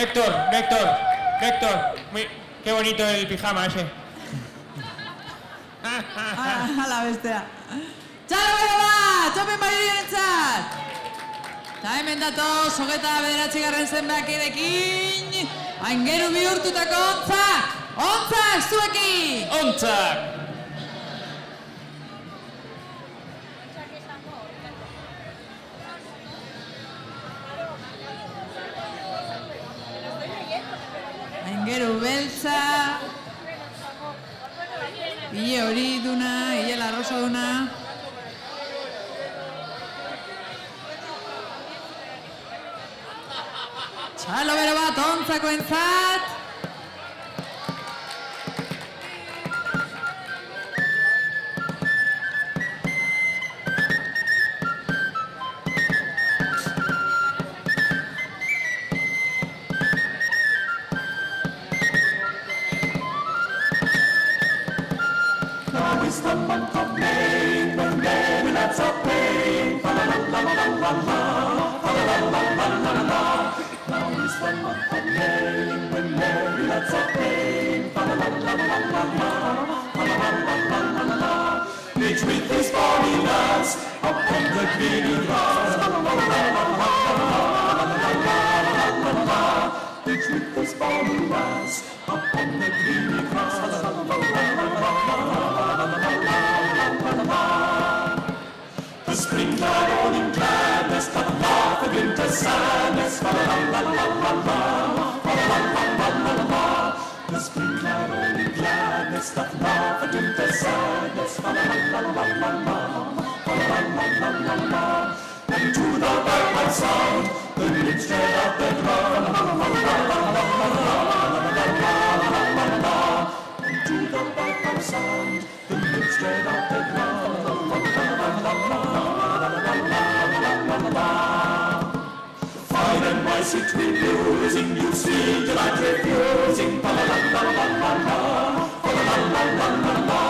Héctor. Qué bonito el pijama ese. A la bestea. Txalo bero bat, txopen Madrilentzat. Eta hemen datoz, 29. zenbakirekin, aingeru bihurtutako ontzak. Ontzak, zuekin! Ontzak! Aingeru beltza. Ile hori duna, ile larroso duna. Txalo bero bat, ontzako entzat. Now is the month of May, when merry lads are playing. Fa la la la la la la, fa la la la la la la. Now is the month of May, when merry lads are playing. Fa la la la la la la, fa la la la la la la. Each with his bonny lads upon the greeny grass. Fa la la la la la la la la la. Each with his bonny lads upon the greeny grass. Fa la la la la la la. The spring glad morning gladness, the laugh of winter sadness, fa la la la la la la, fa la la la la la la. The spring glad morning gladness, the laugh of winter sadness, fa la la la la la la, fa la la la la la la. And to the bagpipe sound, the lips tread out the ground, la la la la la la la la la la. And to the bagpipe sound, the lips tread out the ground, la la la la la la. Fine and wise it will using, you see delight refusing, fa la la la la la la, fa la la la la la la.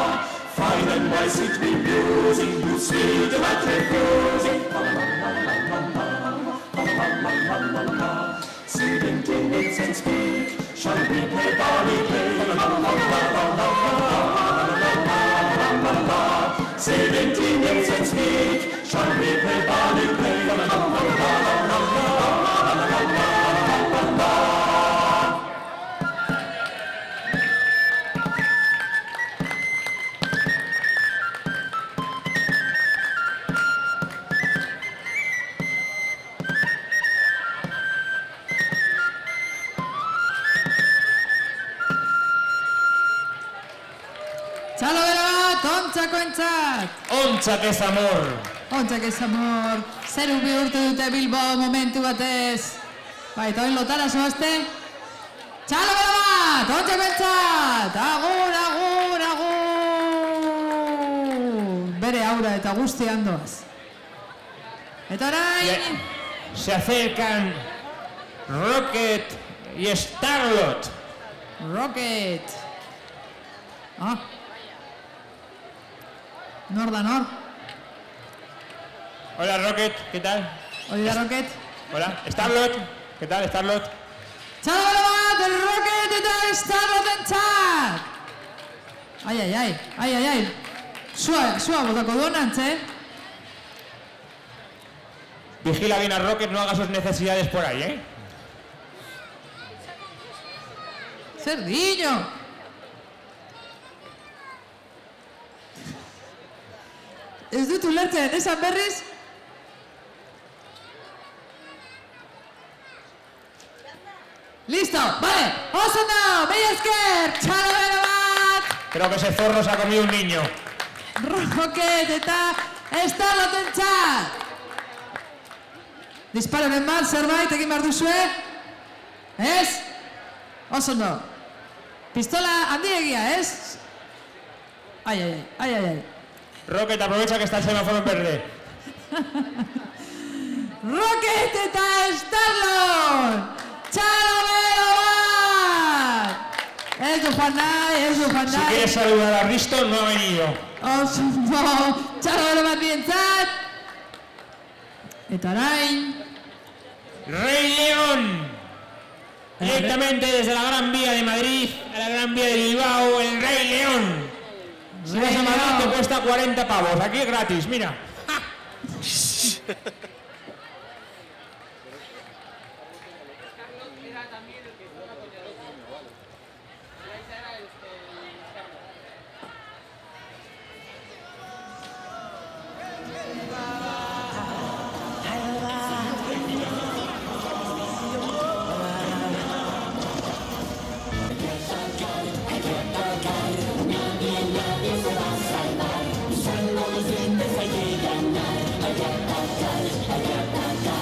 Fine and wise it will using, you see delight refusing, fa la la la la la la, fa la la la la la la. Sing to wits and speak, shall we play barley play, fa la la la la la la, la la la. Sing to wits and speak, shall we play barley play, la la la la la la. Txalo bero bat, ontzako entzat. Ontzak ez amor. Ontzak ez amor. Zeru bihurtu dute Bilbo momentu batez. Bai, eta oin lotara zoazte. Txalo bero bat, ontzako entzat. Agur, agur, agur. Bere aura eta guzti handoaz. Eta orain... Se acercan Rocket y Starlot. Rocket. Ah. Nor da nor. Hola Rocket, ¿qué tal? Hola Rocket. Hola, Starlot, ¿qué tal Starlot? Txalo bero bat, Rocket eta Starlot entzat. Ai, ai, ai, ai, ai, ai. Sua botako duenantz, Vigila bien a Rocket, no haga sus necesidades por ahí, Cerdiño. Ez dut ulertzen, esan berriz? Listo, vale, oso no, mila esker, txalo bero bat. Creo que ese zorro se ha comido un niño. Rocket eta Starlot entzat. Disparoren bat, zerbait egin behar duzue? Ez? Oso no. Pistola handiegia, ez? Ai, ai, ai, ai, ai, ai. Rocket, aprovecha que está el semáforo en verde. Rocket eta Starlot! Txalo bero bat! Ez du joan nahi, ez du joan nahi. Si quieres saludar a Risto, no ha venido. Oso no, txalo bero bat bientzat. Eta orain... Rey León! Directamente desde la Gran Vía de Madrid a la Gran Vía de Bilbao, el Rey León. Si vas a Madrid te cuesta 40 pavos, aquí es gratis, mira.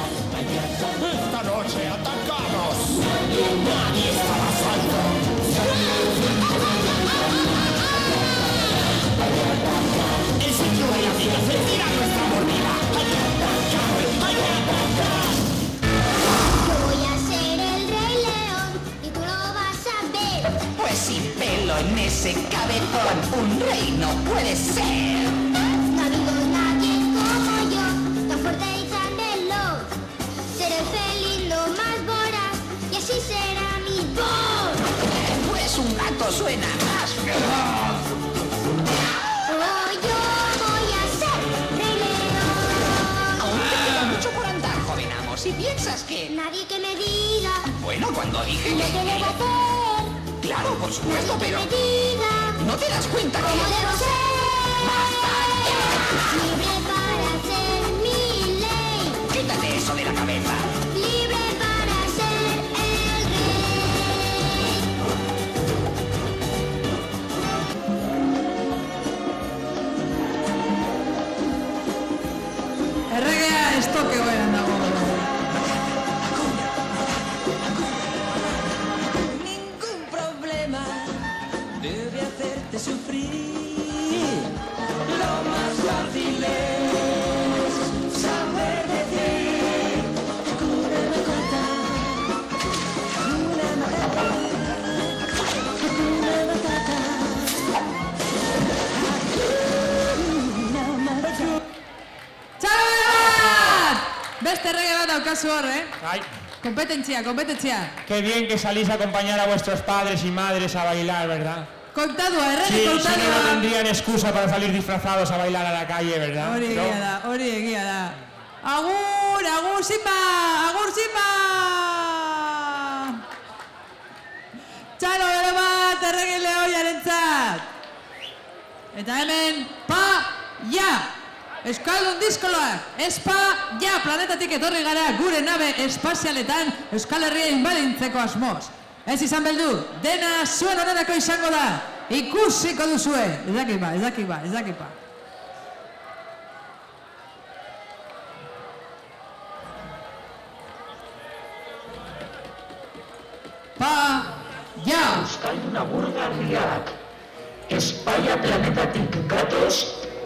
Esta noche atacamos. Nadie estará a salvo. El sitio de la vida sentirá nuestra mordida. Yo voy a ser el Rey León y tú lo vas a ver. Pues sin pelo en ese cabezón, un rey no puede ser. No ha habido nadie como yo, tan fuerte y tan veloz. Seré feliz, lo más voraz, y así será mi voz. Pues un gato suena más feroz. Oh, yo voy a ser Rey León. Aún te queda mucho por andar, joven amo. Si piensas que... Nadie que me diga Bueno, cuando dije lo que debo hacer. Claro, por supuesto, Nadie que pero... me diga ¿No te das cuenta cómo que...? debo ser. Libre para ser mi ley. Quítate eso de la cabeza. Libre para ser el rey. Erregea esto que goeran dago. Ningún problema debe hacerte sufrir. Lo más fácil es saber decir Hakuna Matata, Hakuna Matata, Hakuna Matata, Hakuna Matata. ¡Txaloan! Beste errege bat daukazu hor, Ay, Kompetentzia, kompetentzia. qué bien que salís a acompañar a vuestros padres y madres a bailar, ¿verdad? Kontadua, errege Sí, si no, no kontadua. tendrían excusa para salir disfrazados a bailar a la calle, ¿verdad? Hori ¿No? egia da, hori egia da. Agur, agur zipa, agur zipa! Txalo bero bat errege lehoiarentzat. Eta hemen, ja! Euskaldun diskoloak, ja! Planetatik etorri gara gure nabe espazialetan Euskal Herria inbadintzeko asmoz. Ez izan beldur, dena zuen onerako izango da. Ikusiko duzue. Ez dakipa, ez dakipa, ez dakipa. Ja! Euskaldun agurgarriak. Espaia planetatik gatoz,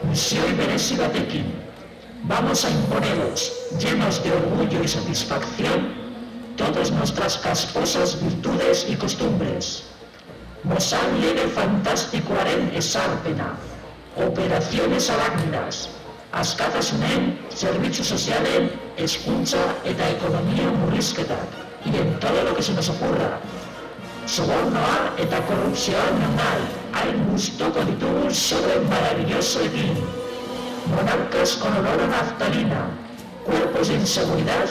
misioi berezi batekin. Vamos a imponeros, llenos de orgullo y satisfacción, todas nuestras casposas virtudes y costumbres. Mozal lege fantastikoaren esarpena, operaciones arácnidas, askatasunen, zerbitzu sozialen, hezkuntza eta ekonomia murrizketak, y en todo lo que se nos ocurra. Sobornoa eta korrupzioa nahi, hain gustuko ditugun sobre maravillosoekin. Monarcas con olor a naftalina, cuerpos de inseguridad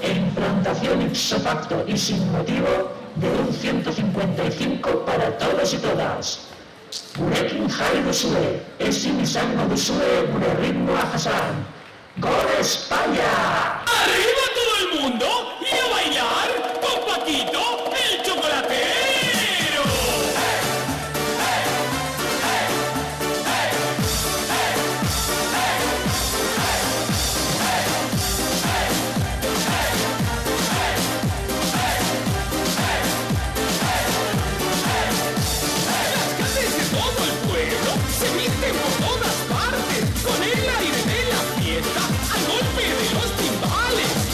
e implantación ipso facto y sin motivo de un 155 para todos y todas. Gurekin jarri duzue, ezin izango duzue gure ritmoa jasan. ¡Gol España! ¡Arriba todo el mundo! ¡Y a bailar con Paquito, el chocolatero! Las calles de todo el pueblo se visten por todas partes, con el aire de la fiesta, al golpe de los timbales.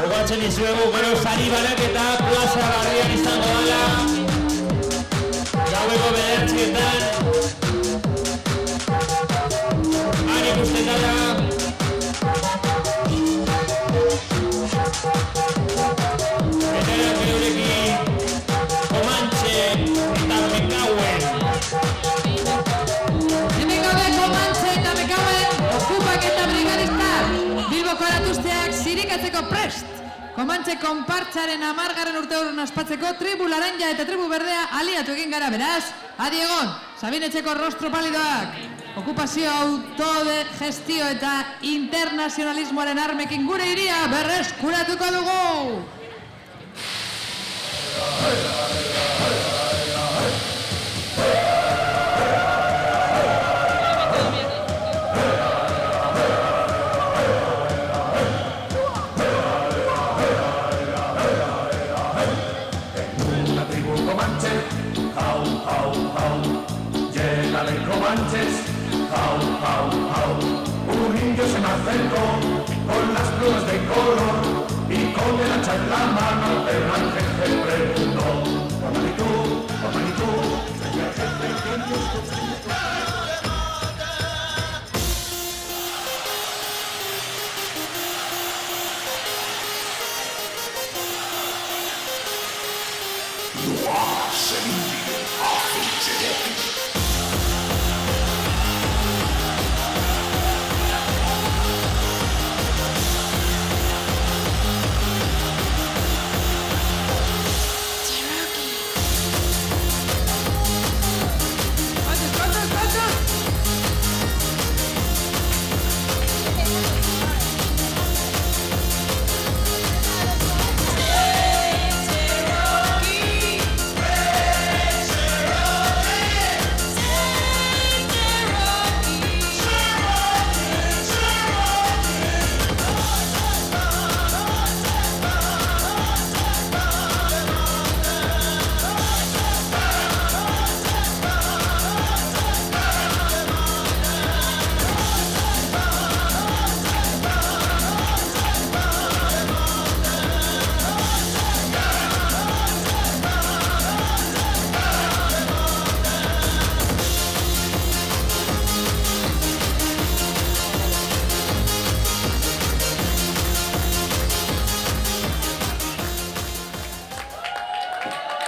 Ogatzen izuegu gero sari banaketa plaza barrian izango dala. Gaueko 9:00etan. Han ikusten dala. Beterak eurekin Comanche eta Mekauen. Hemen gaude Comanche eta Mekauen, okupak eta brigadistak. Bilboko eratuzteak zirikatzeko prest. Comanche konpartzaren 10. urteurren ospatzeko tribu laranja eta tribu berdea aliatu egin gara, beraz. Adi egon, Sabinetxeko rostro palidoak. Okupazio, autogestio eta internazionalismoaren armekin gure hiria berreskuratuko dugu. Comanches, jau, jau, jau. Un indio se me acercó con las plumas de color y con el hacha en la mano el ángel me preguntó: Juanito,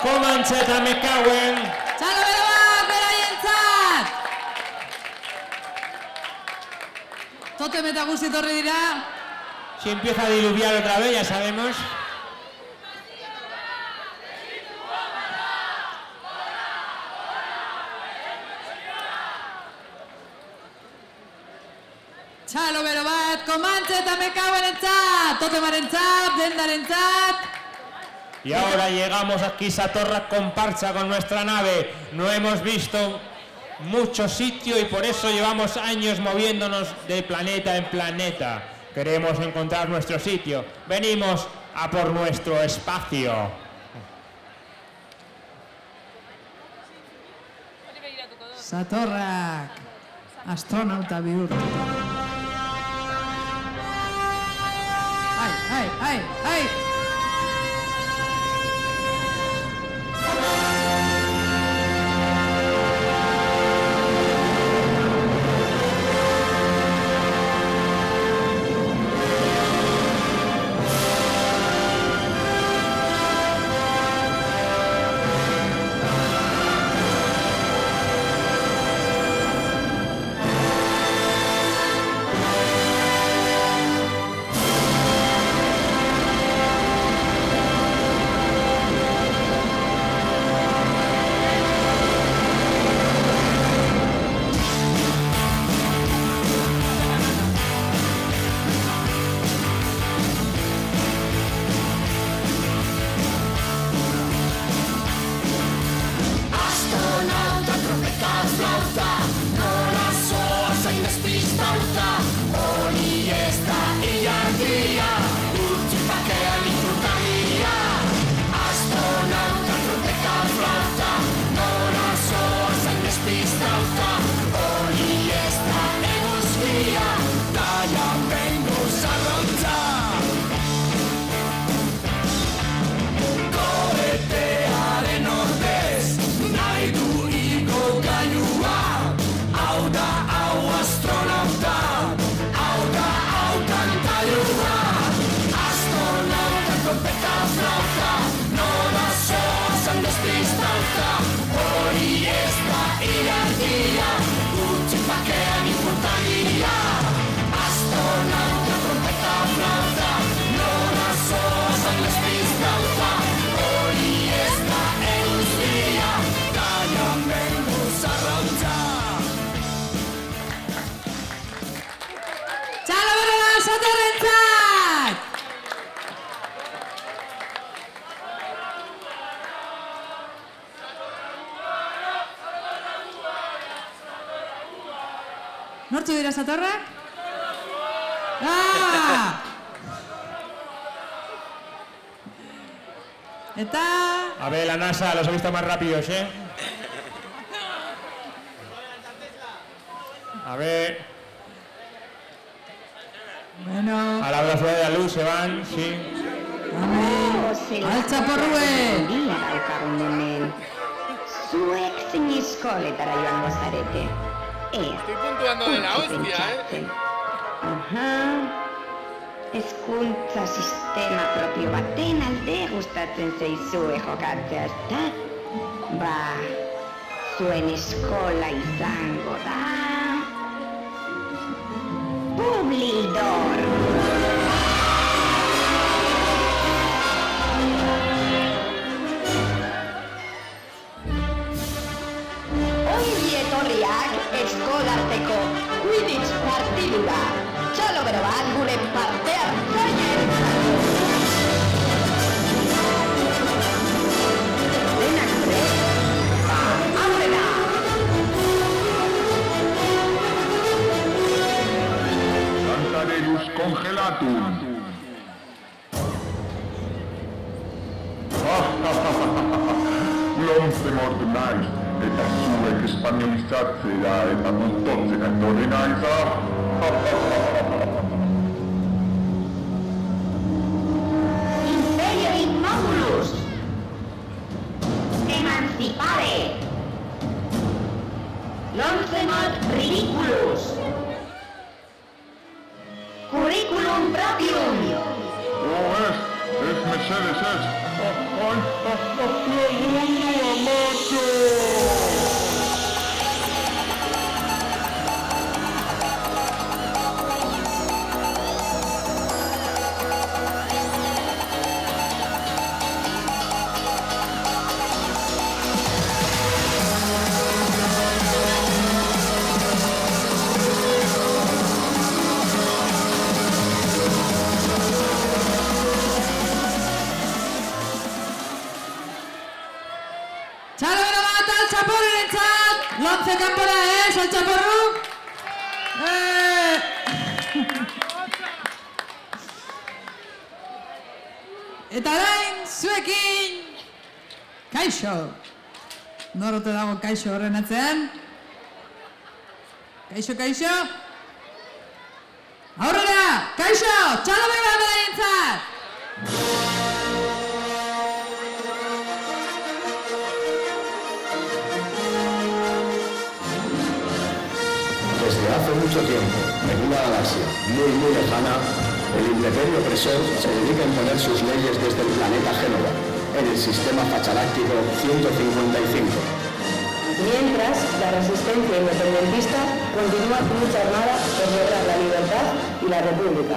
Comanche eta Mekauen. Txalo bero bat, beraientzat! Totem eta guzti torri dira. Si empieza a diluviar otra vez, ya sabemos. Txalo bero bat, Comanche eta Mekauenentzat, Totemarentzat, dendarentzat. Y ahora llegamos aquí, Satorra comparsa con nuestra nave. No hemos visto mucho sitio y por eso llevamos años moviéndonos de planeta en planeta. Queremos encontrar nuestro sitio. Venimos a por nuestro espacio. Satorrak, astronauta bihurtu. Ai, ai, ai, ai! Nortzu dira satorrak? Ah! Eta... A ver, la NASA, los he visto más rápidos, ¿eh? A ver... Bueno... A la velocidad de la luz se van, sí. Altza porrue! Zuek zein eskoletara joango zarete. Estoy puntuando de la hostia, Aha. Hezkuntza sistema propio baten alde gustatzen zaizue jokatzea, ezta? Ba, zuen eskola izango da... Publidor! Ongi etorriak eskolarteko Quidditch partidura. Txalo bero bat gure parte hartzaileentzako. Denak prest? Aurrera! Cantarellus congelatum. L'once mort naiz, eta zuek espainiolizatzea eta montotzen etorri naiza. Imperio Inmódulus! Emancipare! Loncemot Ridiculus! Curriculum Propium! Es Mercedes, es. ¡Ay, macho! Txalo bero bat altzaporrentzat! Lontze kanpora, altzaporru? Eta orain, zuekin... Kaixo! Norote dago kaixo horren atzean? Kaixo, kaixo? Aurrera! Kaixo! Txalo bero bat beraientzat! Desde hace mucho tiempo, en una galaxia muy lejana, el imperio opresor se dedica a imponer sus leyes desde el planeta Génova, en el sistema fachaláctico 155. Mientras, la resistencia independentista continúa con mucha armada por lograr la libertad y la república.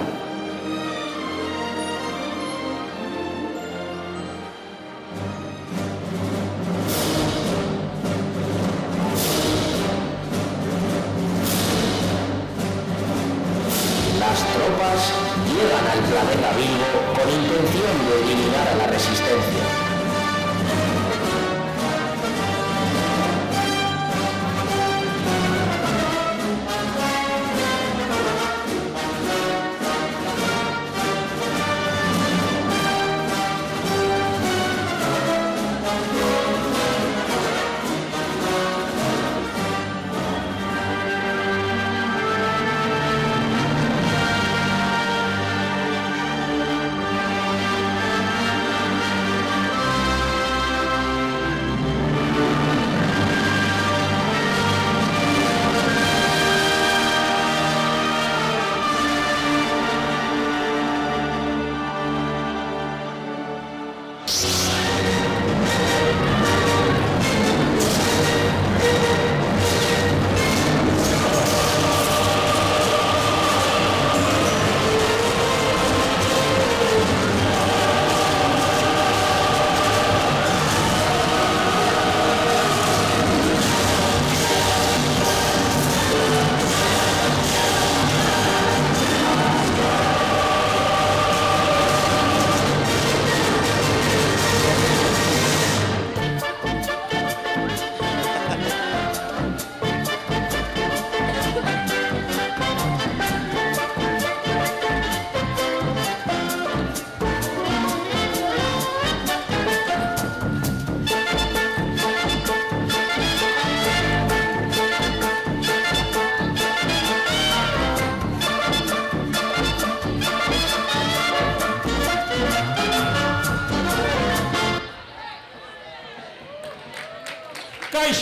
Las tropas llegan al planeta Bilbo con intención de eliminar a la resistencia.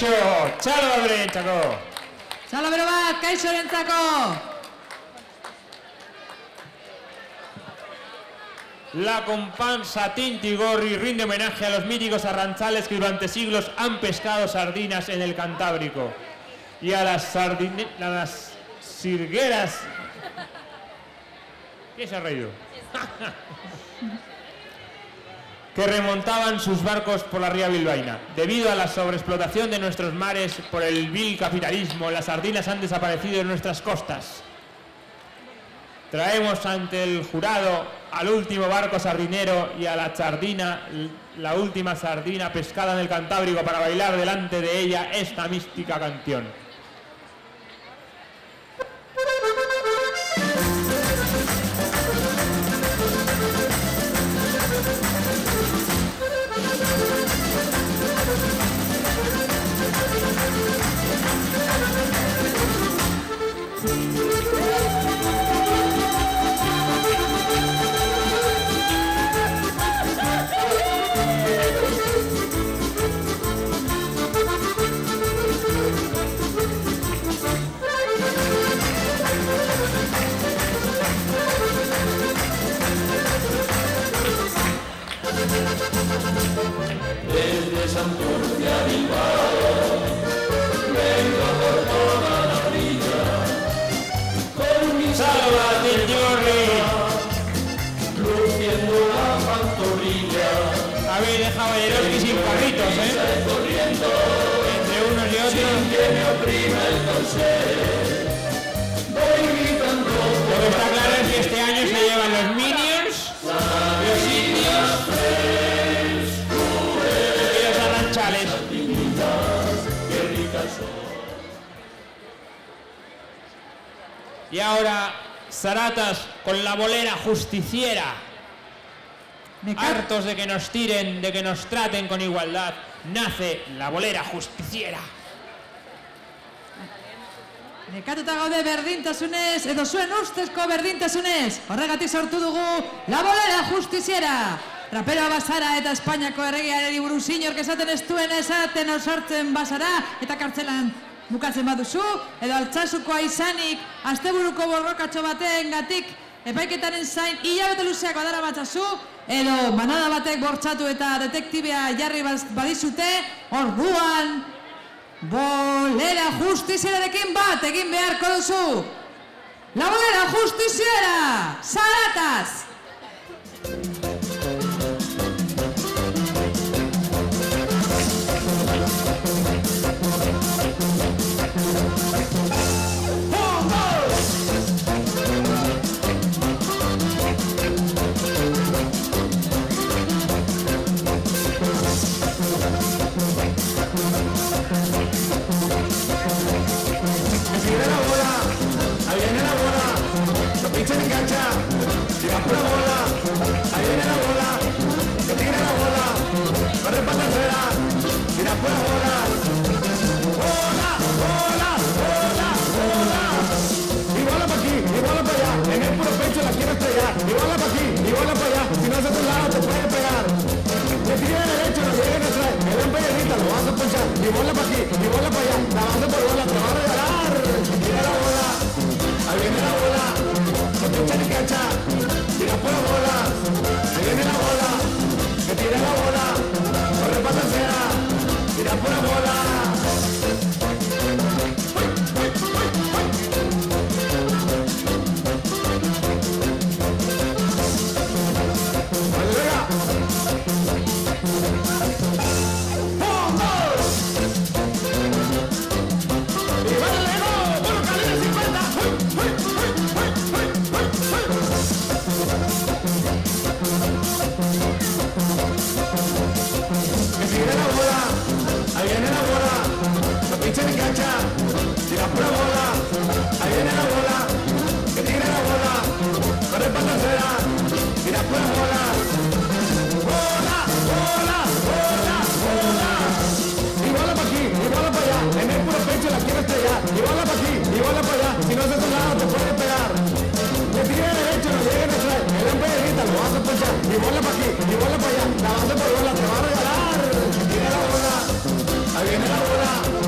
kaixo, txalo berentzako. Txalo bero bat, kaixo rentzako. La comparsa Tinti Gorri rinde homenaje a los míticos arrantzales que durante siglos han pescado sardinas en el Cantábrico y a las sirgueras. ¿Qué se ha reído? Que remontaban sus barcos por la ría bilbaína. Debido a la sobreexplotación de nuestros mares por el vil capitalismo, las sardinas han desaparecido de nuestras costas. Traemos ante el jurado al último barco sardinero y a la sardina, la última sardina pescada en el Cantábrico, para bailar delante de ella esta mística canción. Desde Santurce a Bilbao, vengo por toda la orilla, con mi salva Tinti Gorri, luciendo la pantorrilla. Habéis dejado a Yeroski sin carritos, corriendo, entre unos y otros. Sin que me oprima el corset, voy gritando. Lo que está claro es que este año se llevan los Minions, los indios y los arranchales. Y ahora, Zaratas con la bolera justiciera. Hartos de que nos tiren, de que nos traten con igualdad, nace la bolera justiciera. Nekatuta gaude berdintasunez, edo zuen ustezko berdintasunez. Horregatik sortu dugu la bolera justiziera. Raperoa bazara eta Espainiako erregearen buruz inork esaten ez duen esaten osortzen bazara eta kartzelan bukatzen baduzu, edo Altsasukoa izanik asteburuko borrokatxo batengatik epaiketaren zain hilabete luzeak badara batzazu, edo manada batek bortxatu eta detektibea jarri badizute, orduan bolera justizierarekin bat egin beharko duzu. La bolera justiziera, Zaratas! Ahí viene la bola.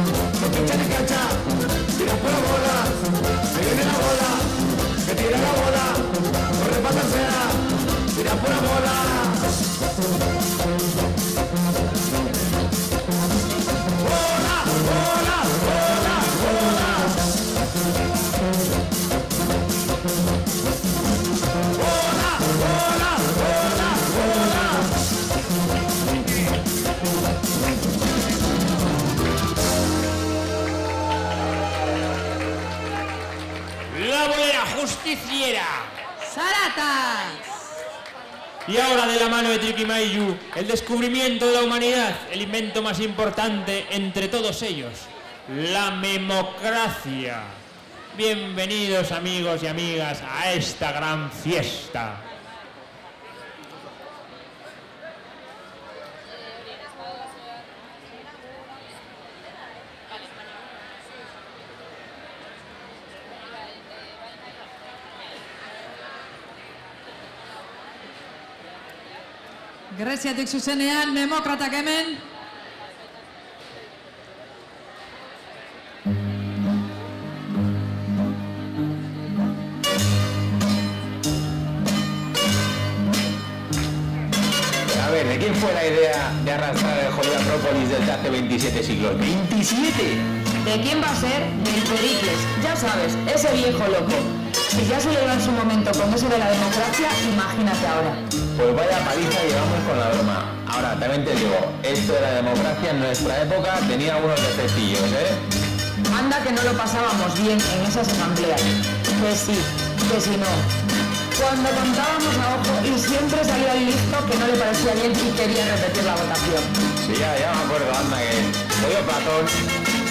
Y ahora, de la mano de Triquimayu, el descubrimiento de la humanidad, el invento más importante entre todos ellos, la memocracia. Bienvenidos, amigos y amigas, a esta gran fiesta. Greziatik zuzenean, demokratak hemen. A ver, ¿de quién fue la idea de arrastrar el jodido Acrópolis desde hace 27 siglos? ¡27! ¿De quién va a ser? Del Pericles, ya sabes, ese viejo loco. Si ya se le en su momento con eso de la democracia, imagínate ahora. Pues vaya paliza llevamos con la broma. Ahora, también te digo, esto de la democracia en nuestra época tenía algunos defectillos, ¿eh? Anda que no lo pasábamos bien en esas asambleas. Que sí, que si no. Cuando contábamos a ojo y siempre salía el listo que no le parecía bien y quería repetir la votación. Sí, ya me acuerdo, anda, que soy Platón.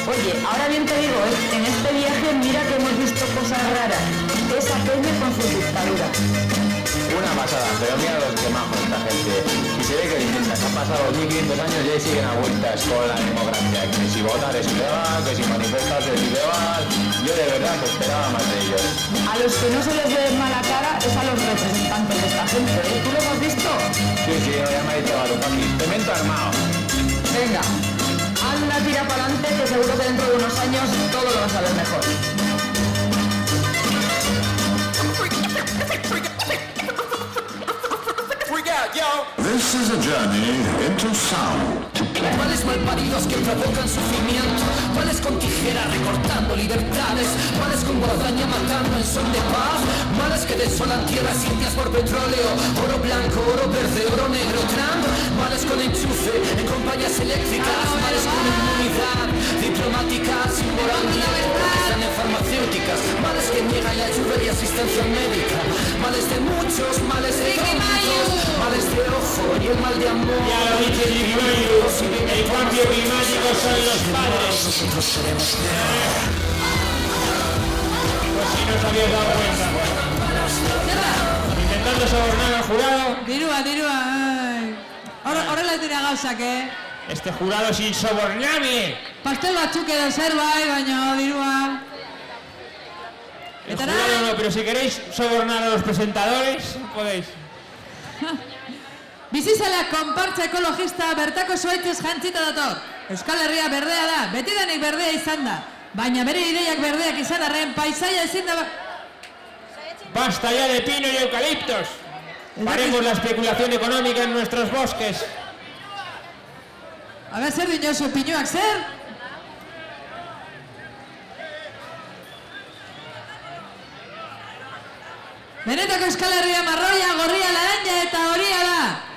Oye, ahora bien te digo, en este viaje mira que hemos visto cosas raras. Esa Peña con su dictadura. Una pasada, pero mira los que majos esta gente. Y se ve que intentan, han pasado 1500 años y ahí siguen a vueltas con la democracia. Que si votar es ilegal, que si manifestarse es ilegal. Yo de verdad que esperaba más de ellos. A los que no se les ve mala cara es a los representantes de esta gente, ¿eh? ¿Tú lo has visto? Sí, ya me ha dicho Varucami. Cemento armado. Venga, anda, tira para adelante, que seguro que dentro de unos años todo lo vas a ver mejor. This is a journey into sound. Males malparidos que provocan sufrimiento, males con tijera recortando libertades, males con guadaña matando en son de paz, males que desolan tierras indias por petróleo, oro blanco, oro verde, oro negro, Trump, males con enchufe en compañías eléctricas, males con inmunidad diplomática, sin moral ni están en farmacéuticas, males que niegan la ayuda y asistencia médica, males de muchos, males de todos, males de ojo y el mal de amor. Ya lo dice Triquimayu. El cambio climático son los padres. Nosotros seremos. Pues si no os habéis dado cuenta. Intentando sobornar al jurado. Dirua. Horrela dira gauzak, Este jurado es insobornable. Pastel batzuk edo zerbait, baina dirua. El jurado no, pero si queréis sobornar a los presentadores, podéis. Bizizalea konpartza ekologista bertako zuaitzez jantzita dator. Euskal Herria berdea da, betidanik berdea izan da. Baina bere ideiak berdeak izan arren, paisaia ezin da... Basta ya de pino y eucaliptos. Paremos la especulación económica en nuestros bosques. A ver, zer dinosu pinuak, zer? Benetako Euskal Herria marroia, gorria, laranja eta horia da.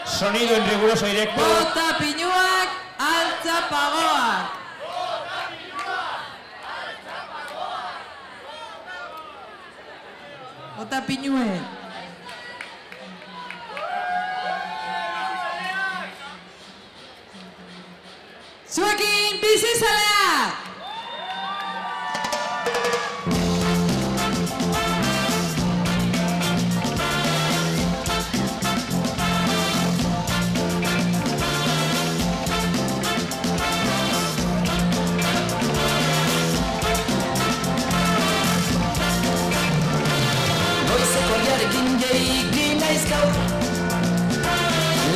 Sonido en riguroso directo. Bota pinuak, altza pagoak. Bota pinuek. Zuekin bizizaleak!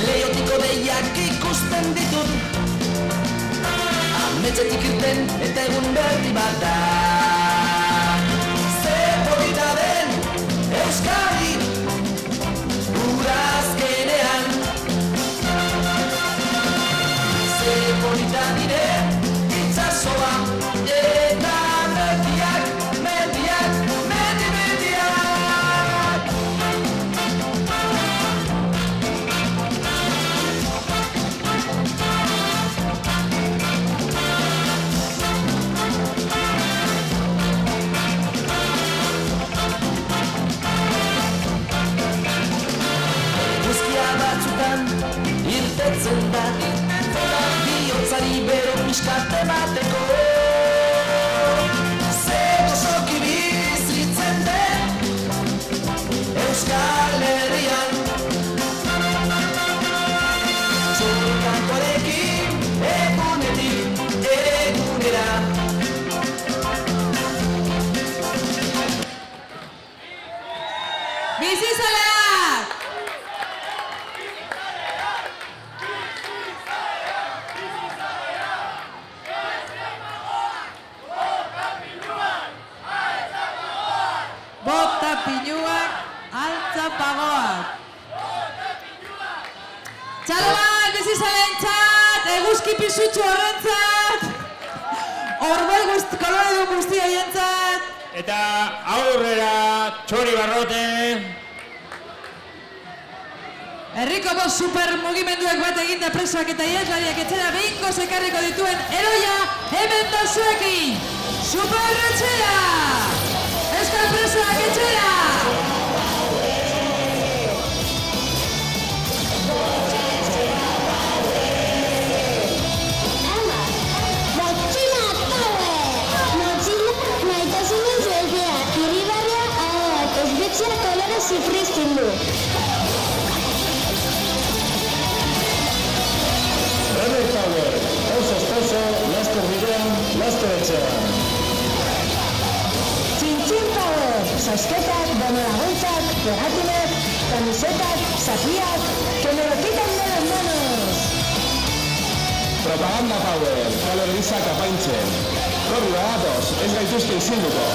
Leiotiko deiak ikusten ditut, ametxetik irten eta egun berri bat da. Ze polita den Euskadi udazkenean, ze polita diren itsasoa eta mendiak, mendiak, mendiak. eguzki pisutxo horrentzat, orbel kolore du guztia jentzat. Eta aurrera Txori Barrote. Herriko bost super mugimenduek bat eginda presoak eta ieslariak etxera behingoz ekarriko dituen eroia hemen dozuekin. Super etxera! Euskal presoak etxera! Zifrizkin du. Rebel Power, oso, laster bidean, laster etxean. Txintxin Power, sosketak, bonolaguntzak, pegatinek, kamisetak, zapiak, que me lo quitan de las manos. Propaganda Power, kolor gizak apaintzen. Korri bagatoz, ez gaituzte izinduko.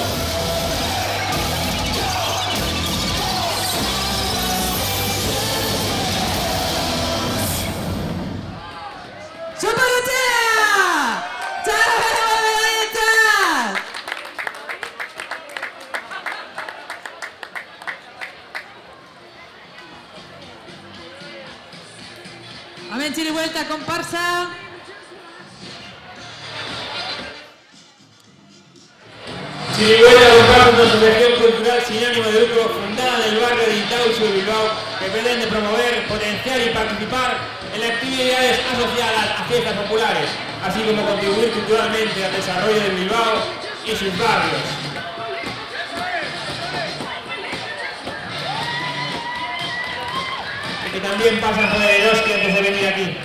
Hemen txiri vuelta, comparsa. Chirihuela Comparsa, una asociación cultural sin ánimo de lucro fundada en el barrio de Intausu de Bilbao que pretende promover, potenciar y participar en actividades asociadas a fiestas populares, así como contribuir culturalmente al desarrollo de Bilbao y sus barrios. Y que también pasan por el Eroski antes de venir aquí.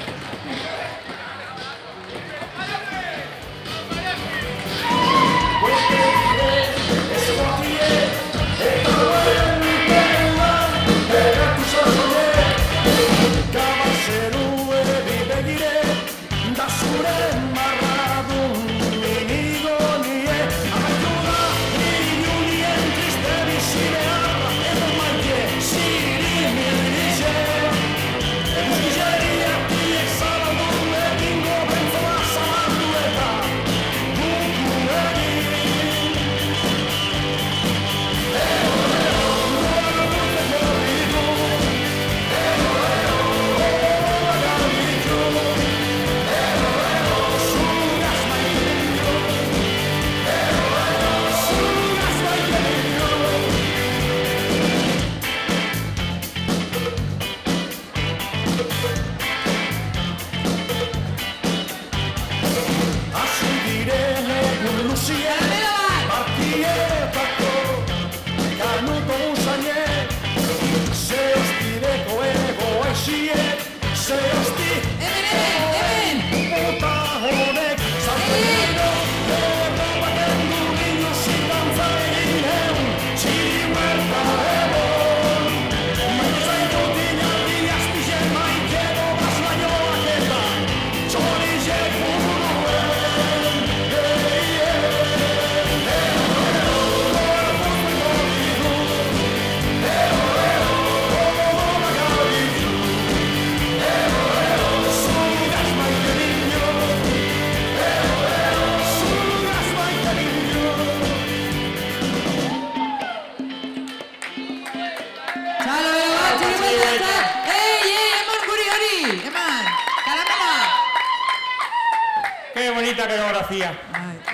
Qué bonita coreografía.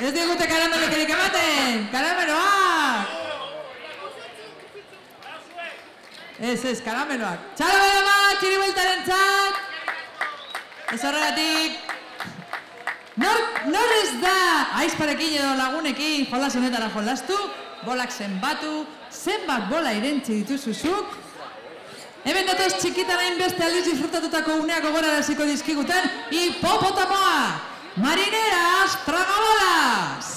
Ez digute karamelokerik ematen! Karameloak! Ez, karameloak. Txalo bera bat, txiribueltaren txat! Ez horregatik. Nor ez da aizparekin edo lagunekin jolas honetara jolastu, bolak zenbatu, zenbat bola irentzi dituzuzuk. Hemen datoz txikitan hainbeste aldiz disfrutatutako uneak gogoraraziko dizkigutan, hipopotamoa! Marineras tragabolas!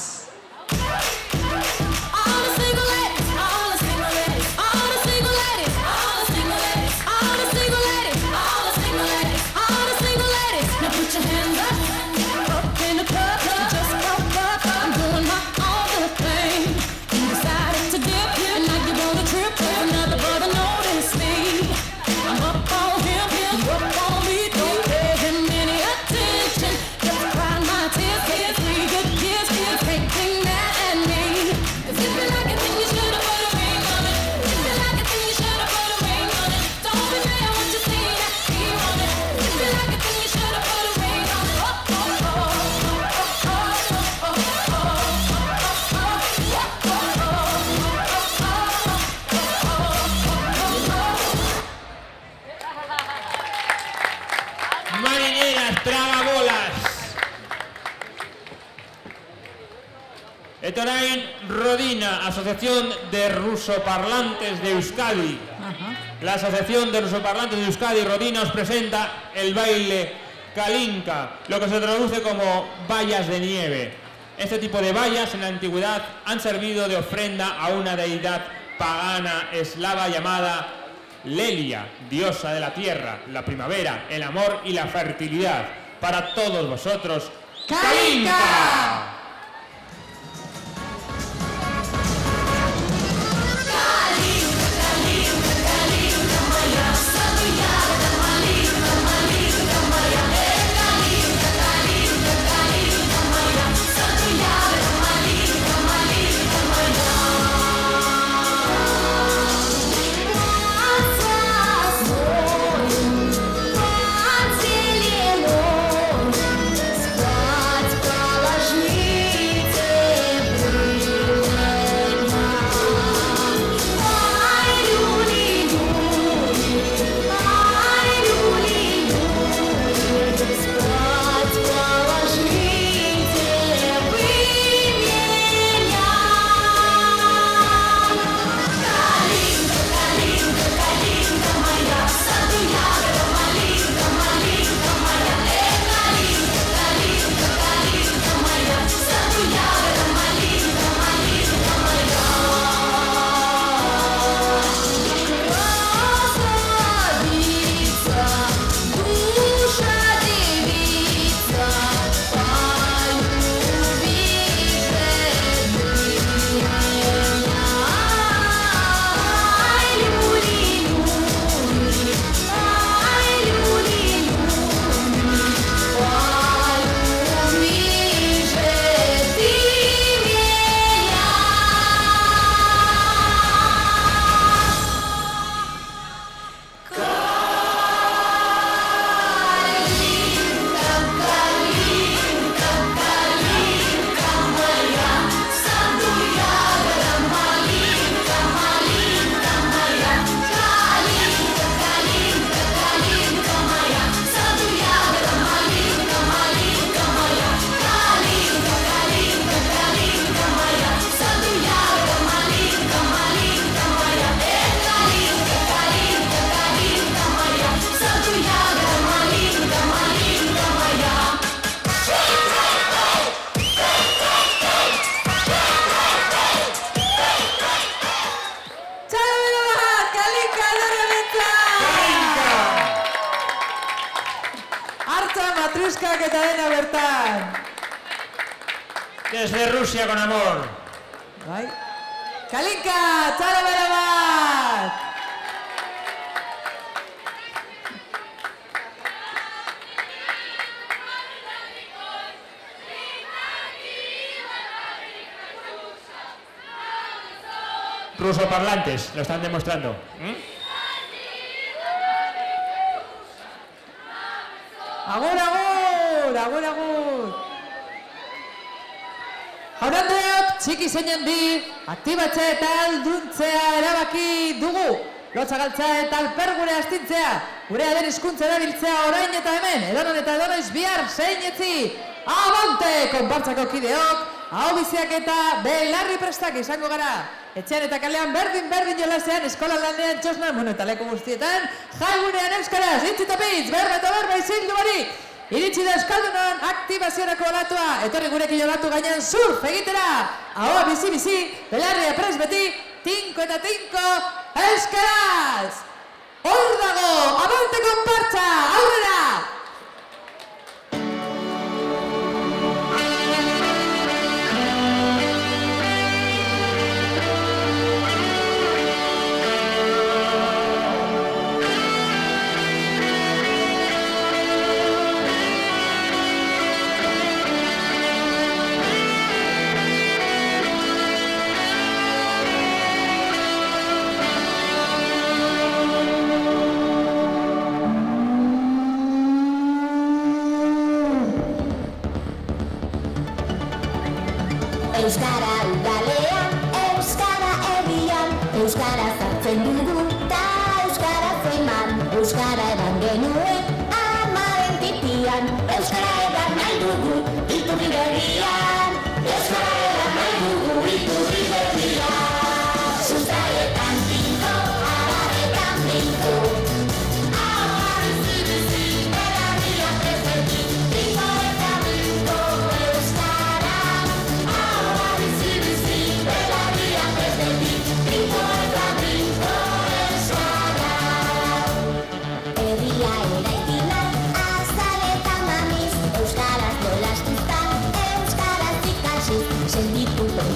Attention. Eta orain Rodina, Asociación de Rusoparlantes de Euskadi. La Asociación de Rusoparlantes de Euskadi, Rodina, os presenta el baile Kalinka, lo que se traduce como vallas de nieve. Este tipo de vallas en la antigüedad han servido de ofrenda a una deidad pagana eslava llamada Lelia, diosa de la tierra, la primavera, el amor y la fertilidad. Para todos vosotros, ¡Kalinka! Desde Rusia con amor. Kalinka, txalo bera bat! Rusoparlantes, lo están demostrando. Agur, agur, agur, agur. Jaun-andreok, txiki zein handi, aktibatzea eta alduntzea erabaki dugu. Lotza galtzea eta alper gure astintzea, gure aden hizkuntza erabiltzea orain eta hemen, edonon eta edonoiz bihar zein etzi. Abante, konpartzako kideok, hau biziak eta belarri prestak izango gara. Etxean eta kalean berdin jolasean, eskolan lanean txosnan, eta leku guztietan, jaigunean euskaraz, itxitapitz, berba eta berba izildu barik. Iritsi da Euskaldunon aktibaziorako olatua, etorri gurekin olatu gainean surf egitera. Ahoa bizi-bizi, belarria pres beti, tinko eta tinko, euskaraz! Hor dago, abante konpartza, aurrera! Euskara udalean, euskara herrian, euskara zartzen dugu, ta euskara zeman, euskara edan genuen, amaren titian, euskara edan nahi dugu, iturri berrian, euskara edan nahi dugu.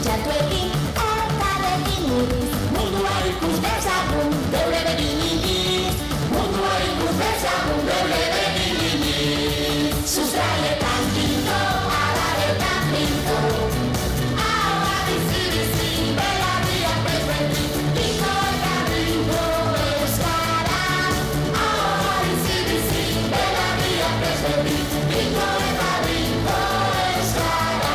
Pentsatuekin elkarrekin mugiz, mundua ikus dezagun geure beginiz, mundua ikus dezagun geure beginiz. Sustraietan pinto, adarretan pinto, ahoa bizi-bizi, belarriak bezberdin, pinto eta pinto euskara. Ahoa bizi-bizi, belarriak bezberdin, pinto eta pinto euskara.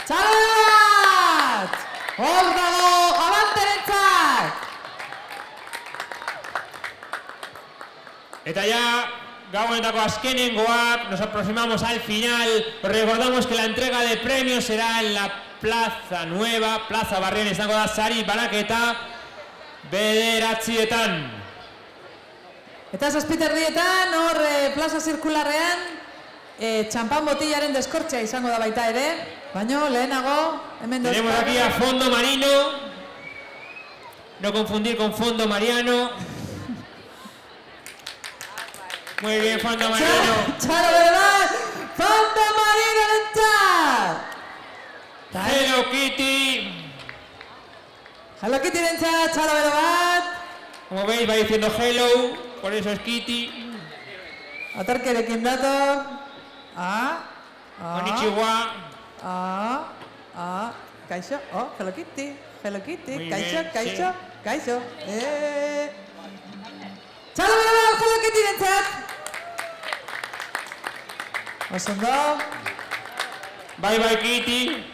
Txalat! Hor dago, abanterentzak! Eta ya, gauenetako azkenengoak, nos aproximamos al final. Recordamos que la entrega de premios será en la Plaza Nueva, Plaza Barrien, izango da sari banaketa bederatzietan. Eta zazpiterdietan, hor plaza zirkularrean, txampan botillaren deskortzea izango da baita ere, baina lehenago, hemen dos... Tenemos aquí a Fondo Marino, no confundir con Fondo Mariano. Muy bien, Fondo Marino. Txalo berbaz, Fondo Marino rentzat! Hello Kitty. Hello Kitty rentzat, txalo berbaz. Como veis va diciendo hello, por eso es Kitty. Atarkerekin dator. Konnichiwa. Kaixo, oh, Hello Kitty, Hello Kitty, Muy kaixo, bien, kaixo, sí. kaixo. Txalo berbaz, Hello Kitty rentzat! Osondo. Bye bye Kitty.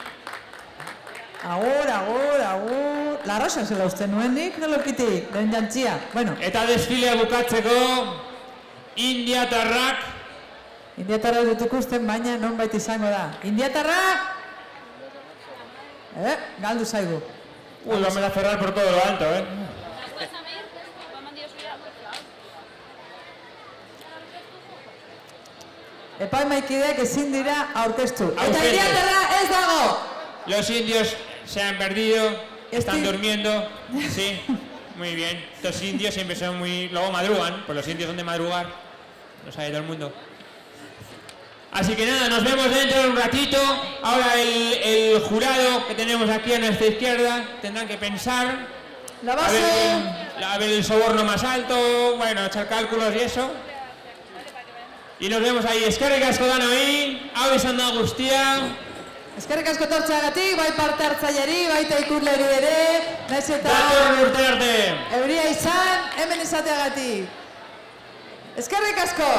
Agur, agur, agur. La Rosa zela uste nuen nik, Hello Kitty, lehen jantzia. Bueno. Eta desfilea bukatzeko, indiatarrak. Indiatarrak dut ikusten, baina nonbait izango da. Indiatarrak! Galdu zaigu. Uy, vamos a cerrar por todo lo alto, Epaimaikideak ezin dira aurkeztu. Eta indiatarra ez dago! Los indios se han perdido, están durmiendo, sí, muy bien. Estos indios siempre son muy... Luego madrugan, pues los indios son de madrugar, lo sabe todo el mundo. Así que nada, nos vemos dentro de un ratito. Ahora el jurado que tenemos aquí a nuestra izquierda tendrán que pensar. La base... A ver el soborno más alto, bueno, echar cálculos y eso. Y nos vemos ahí. Eskerrik asko danoi, hau izan da guztia. Eskerrik asko tortzeagatik, bai parte hartzaileri, baita ikusleri ere, naiz eta... Datorren urte arte! Euria izan, hemen izateagatik. Eskerrik asko!